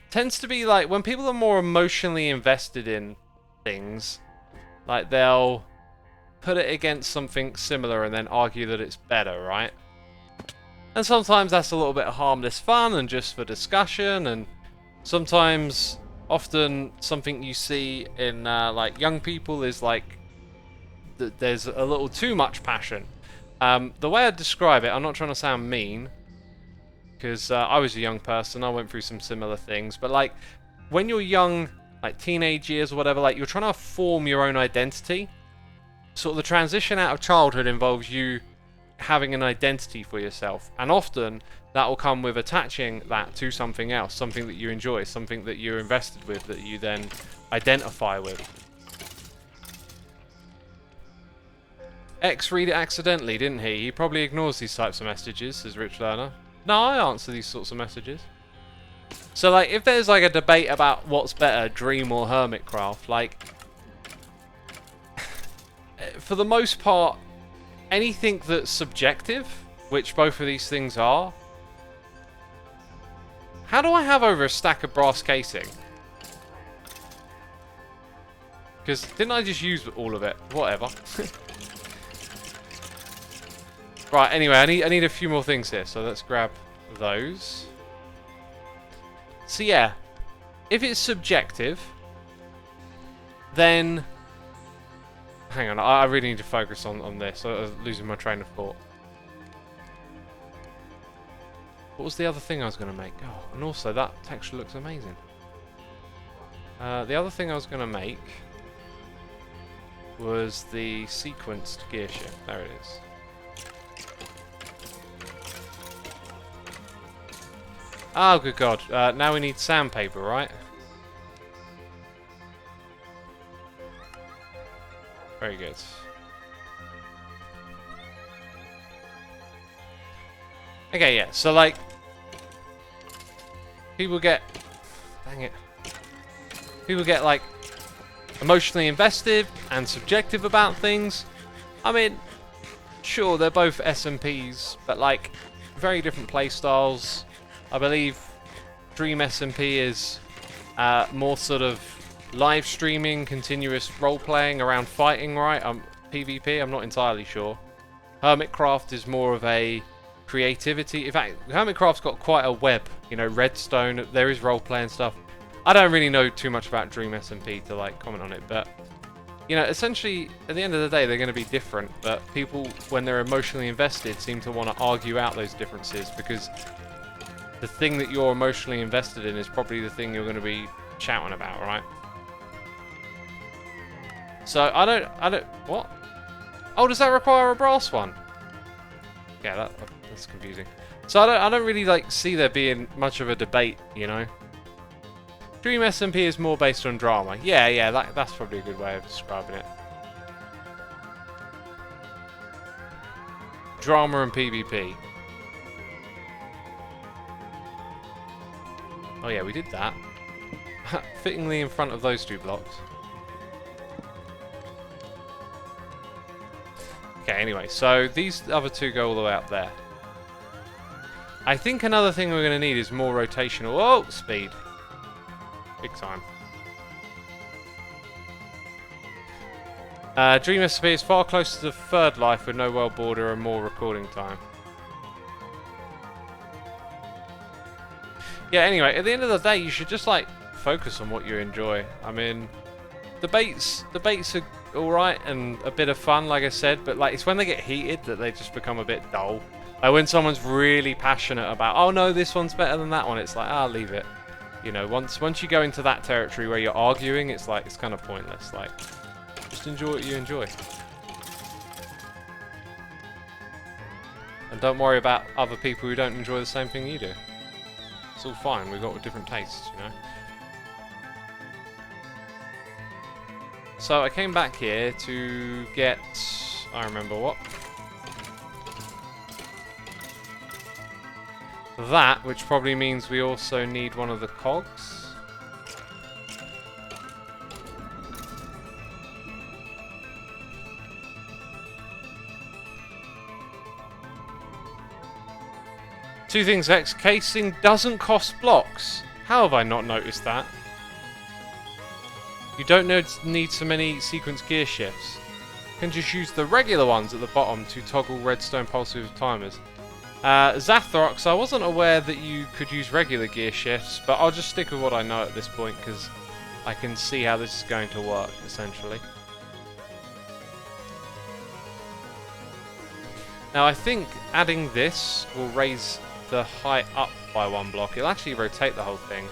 tends to be like, when people are more emotionally invested in things, like they'll put it against something similar and then argue that it's better, right? And sometimes that's a little bit of harmless fun and just for discussion, and sometimes, often, something you see in like young people is like there's a little too much passion. The way I describe it, I'm not trying to sound mean, because I was a young person, I went through some similar things, but like when you're young, like teenage years or whatever, like you're trying to form your own identity. Sort of the transition out of childhood involves you having an identity for yourself, and often that will come with attaching that to something else, something that you enjoy, something that you're invested with, that you then identify with. X read it accidentally, didn't he? He probably ignores these types of messages, says Rich Learner. No, I answer these sorts of messages. So like, if there's like a debate about what's better, Dream or Hermitcraft, like for the most part, anything that's subjective, which both of these things are. How do I have over a stack of brass casing? Because didn't I just use all of it? Whatever. Right, anyway, I need a few more things here, so let's grab those. So yeah, if it's subjective, then... hang on, I really need to focus on this. I was losing my train of thought. What was the other thing I was going to make? Oh, and also that texture looks amazing. The other thing I was going to make was the sequenced gear shift. There it is. Oh, good God. Now we need sandpaper, right? Very good. Okay, yeah, so like, people get, dang it, people get like emotionally invested and subjective about things. I mean, sure, they're both SMPs, but like, very different playstyles. I believe Dream SMP is more sort of live streaming, continuous role-playing around fighting, right? PvP, I'm not entirely sure. Hermitcraft is more of a creativity. In fact, Hermitcraft's got quite a web, you know, redstone, there is role-playing stuff. I don't really know too much about Dream SMP to like comment on it, but you know, essentially, at the end of the day, they're going to be different, but people, when they're emotionally invested, seem to want to argue out those differences, because the thing that you're emotionally invested in is probably the thing you're going to be shouting about, right? So, I don't, what? Oh, does that require a brass one? Yeah, that's confusing. So, I don't really, like, see there being much of a debate, you know? Dream SMP is more based on drama. Yeah, that's probably a good way of describing it. Drama and PvP. Oh yeah, we did that. Fittingly in front of those two blocks. Okay, anyway, so these other two go all the way up there. I think another thing we're going to need is more rotational... Oh, speed. Big time. Dream SP is far closer to the third life with no world border and more recording time. Yeah, anyway, at the end of the day, you should just, like, focus on what you enjoy. I mean, debates are alright and a bit of fun, like I said, but, like, it's when they get heated that they just become a bit dull. Like, when someone's really passionate about, oh, no, this one's better than that one, it's like, ah, leave it. You know, once you go into that territory where you're arguing, it's like, it's kind of pointless. Like, just enjoy what you enjoy. And don't worry about other people who don't enjoy the same thing you do. It's all fine, we've got different tastes, you know. So I came back here to get... I remember what. That, which probably means we also need one of the cogs. Two things, X. Casing doesn't cost blocks. How have I not noticed that? You don't need so many sequence gear shifts. You can just use the regular ones at the bottom to toggle redstone pulses with timers. Zathrox, I wasn't aware that you could use regular gear shifts, but I'll just stick with what I know at this point because I can see how this is going to work, essentially. Now I think adding this will raise the height up by 1 block. It'll actually rotate the whole thing.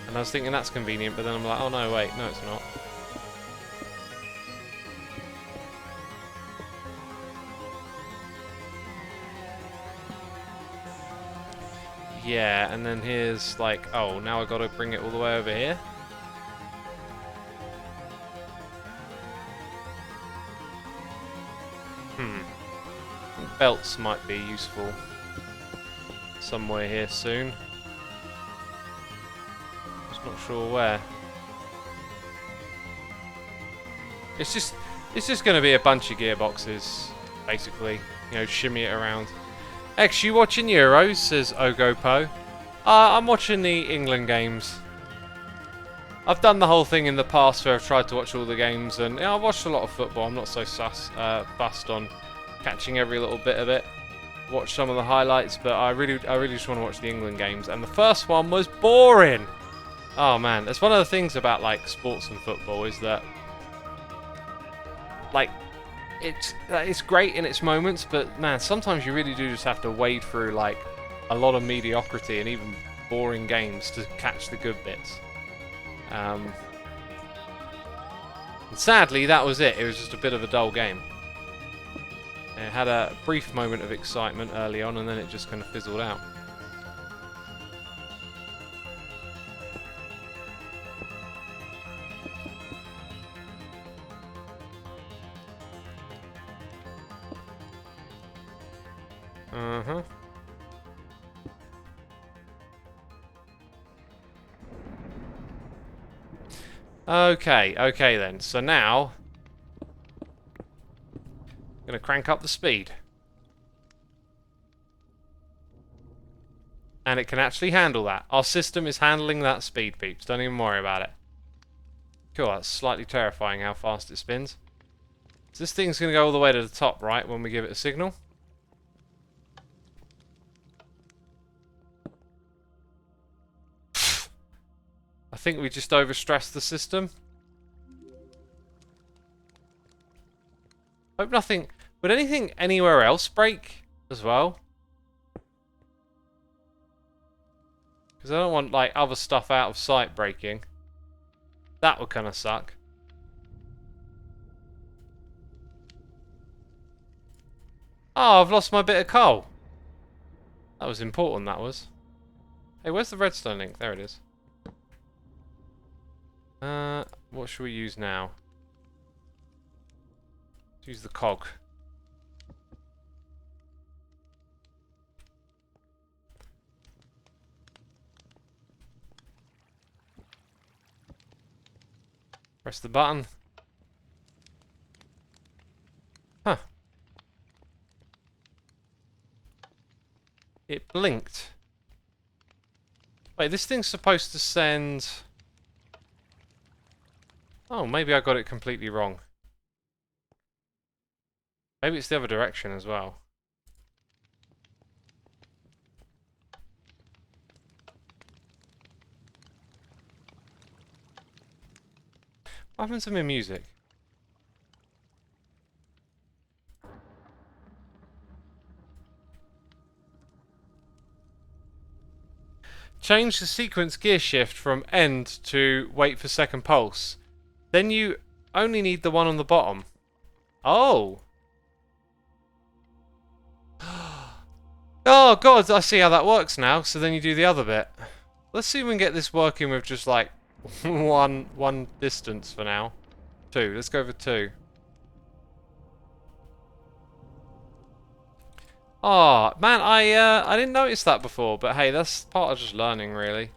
And I was thinking that's convenient, but then I'm like, oh no, wait, no it's not. Yeah, and then here's like, oh, now I've got to bring it all the way over here. Belts might be useful somewhere here soon. Just not sure where. It's just going to be a bunch of gearboxes, basically. You know, shimmy it around. X, you watching Euros? Says Ogopo. I'm watching the England games. I've done the whole thing in the past where I've tried to watch all the games, and I've watched a lot of football. I'm not so fussed on catching every little bit of it. Watch some of the highlights, but I really just want to watch the England games. And the first one was boring. Oh man, that's one of the things about like sports and football is that like it's great in its moments, but man, sometimes you really do just have to wade through like a lot of mediocrity and even boring games to catch the good bits. And sadly, that was it. It was just a bit of a dull game. It had a brief moment of excitement early on, and then it just kind of fizzled out. Uh-huh. Okay then. So now I'm going to crank up the speed. And it can actually handle that. Our system is handling that speed, peeps. Don't even worry about it. Cool, that's slightly terrifying how fast it spins. So this thing's going to go all the way to the top, right, when we give it a signal. I think we just overstressed the system. Hope nothing... Would anything anywhere else break as well? Because I don't want, like, other stuff out of sight breaking. That would kind of suck. Oh, I've lost my bit of coal. That was important, that was. Hey, where's the redstone link? There it is. What should we use now? Let's use the cog. Press the button. Huh. It blinked. Wait, this thing's supposed to send... Oh, maybe I got it completely wrong. Maybe it's the other direction as well. What happened to my music? Change the sequence gear shift from end to wait for second pulse. Then you only need the one on the bottom. Oh! Oh god, I see how that works now. So then you do the other bit. Let's see if we can get this working with just like one distance for now. 2. Let's go for 2. Oh, man, I didn't notice that before, but hey, that's part of just learning, really.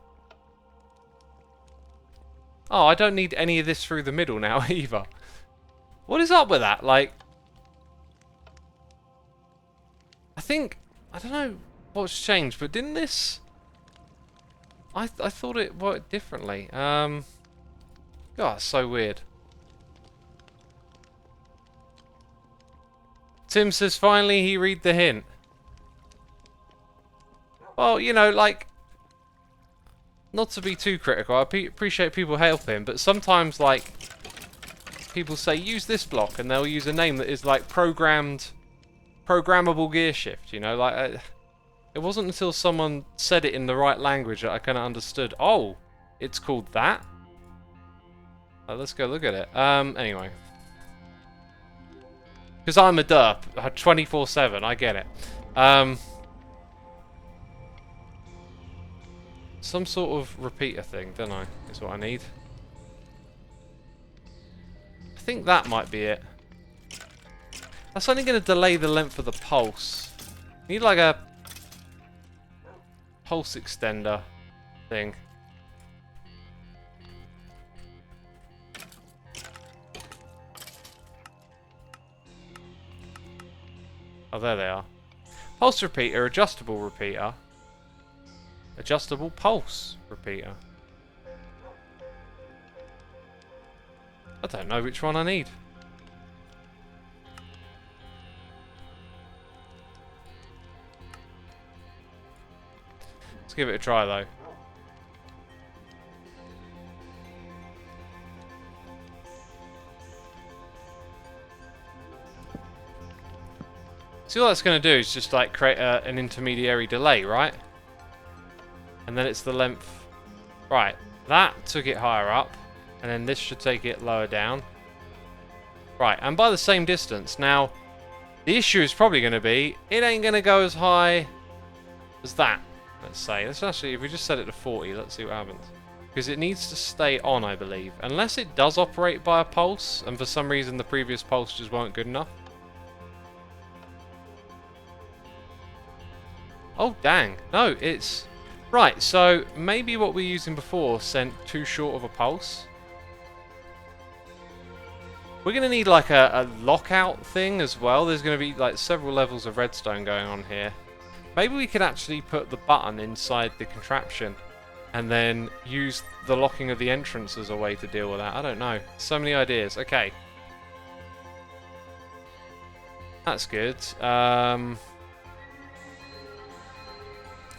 Oh, I don't need any of this through the middle now, either. What is up with that? Like... I think... I don't know what's changed, but didn't this... I thought it worked differently. God, it's so weird. Tim says finally he read the hint. Well, you know, like, not to be too critical, I appreciate people helping, but sometimes, like, people say use this block, and they'll use a name that is like programmable gear shift. You know, like, it wasn't until someone said it in the right language that I kind of understood. Oh, it's called that. Let's go look at it. Anyway, because I'm a derp, 24/7. I get it. Some sort of repeater thing, don't I? Is what I need. I think that might be it. That's only going to delay the length of the pulse. Need like a pulse extender thing. Oh, there they are. Pulse repeater, adjustable repeater. Adjustable pulse repeater. I don't know which one I need. Let's give it a try though. See, what that's going to do is just like create an intermediary delay, right? And then it's the length. Right, that took it higher up, and then this should take it lower down. Right, and by the same distance. Now, the issue is probably going to be, it ain't going to go as high as that, let's say. Let's actually, if we just set it to 40, let's see what happens. Because it needs to stay on, I believe. Unless it does operate by a pulse, and for some reason the previous pulse just weren't good enough. Oh, dang. No, it's... Right, so maybe what we were using before sent too short of a pulse. We're going to need like a lockout thing as well. There's going to be like several levels of redstone going on here. Maybe we could actually put the button inside the contraption and then use the locking of the entrance as a way to deal with that. I don't know. So many ideas. Okay. That's good.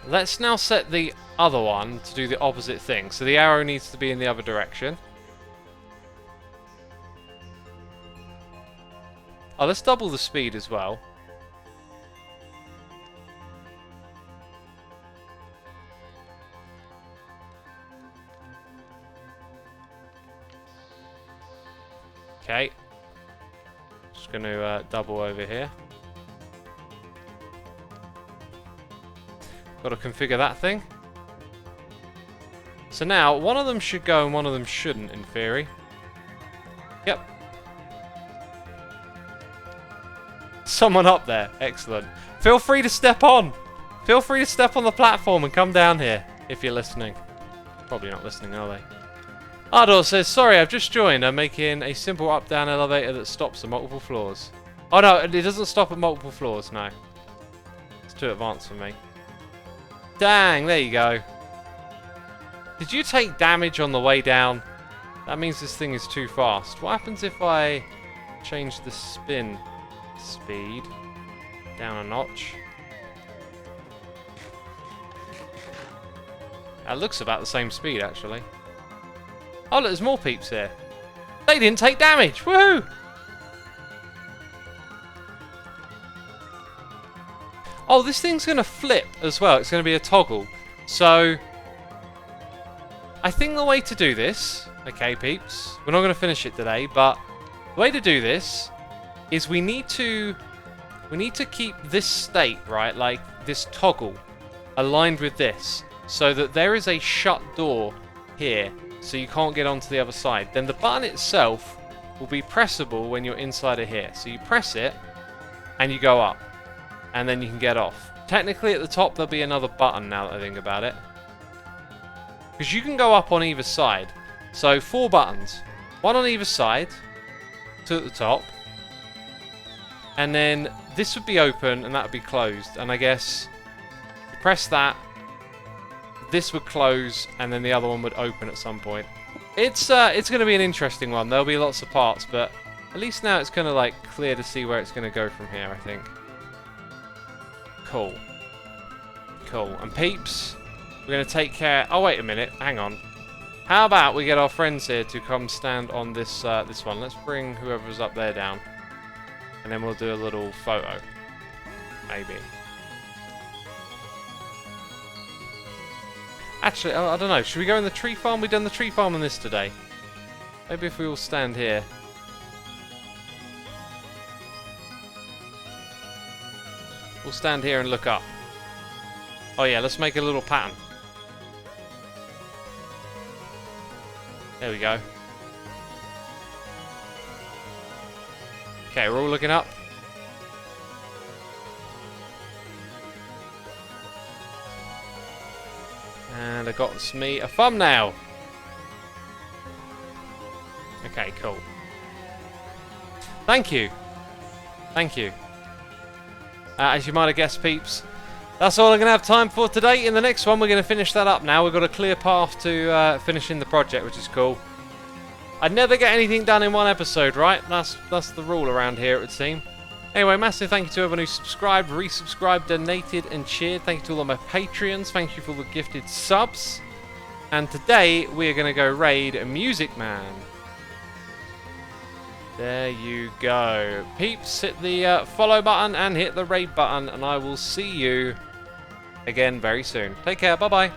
Let's now set the other one to do the opposite thing. So the arrow needs to be in the other direction. Oh, let's double the speed as well. Okay. Just going to double over here. Got to configure that thing. So now, one of them should go and one of them shouldn't, in theory. Yep. Someone up there. Excellent. Feel free to step on. Feel free to step on the platform and come down here, if you're listening. Probably not listening, are they? Ardor says, sorry, I've just joined. I'm making a simple up-down elevator that stops at multiple floors. Oh no, it doesn't stop at multiple floors, no. It's too advanced for me. Dang, there you go. Did you take damage on the way down? That means this thing is too fast. What happens if I change the spin speed down a notch? That looks about the same speed, actually. Oh, look, there's more peeps here. They didn't take damage! Woohoo! Oh, this thing's going to flip as well. It's going to be a toggle. So, I think the way to do this... Okay, peeps. We're not going to finish it today, but the way to do this is we need to keep this state, right? Like, this toggle aligned with this, so that there is a shut door here, so you can't get onto the other side. Then the button itself will be pressable when you're inside of here. So you press it, and you go up, and then you can get off. Technically, at the top, there'll be another button now that I think about it. Because you can go up on either side. So, 4 buttons. One on either side, 2 at the top. And then this would be open, and that would be closed. And I guess, you press that, this would close, and then the other one would open at some point. It's going to be an interesting one. There'll be lots of parts, but at least now it's kind of like clear to see where it's going to go from here, I think. Cool. Cool. And peeps, we're going to take care... Oh, wait a minute. Hang on. How about we get our friends here to come stand on this this one. Let's bring whoever's up there down. And then we'll do a little photo. Maybe. Actually, I don't know. Should we go in the tree farm? We've done the tree farm on this today. Maybe if we all stand here. We'll stand here and look up. Oh yeah, let's make a little pattern. There we go. Okay, we're all looking up. And I got me a thumbnail. Okay, cool. Thank you. Thank you. As you might have guessed, peeps, that's all I'm going to have time for today. In the next one, we're going to finish that up now. We've got a clear path to finishing the project, which is cool. I'd never get anything done in one episode, right? That's the rule around here, it would seem. Anyway, massive thank you to everyone who subscribed, resubscribed, donated, and cheered. Thank you to all of my Patreons. Thank you for the gifted subs. And today, we are going to go raid Music Man. There you go. Peeps, hit the follow button and hit the raid button, and I will see you again very soon. Take care. Bye-bye.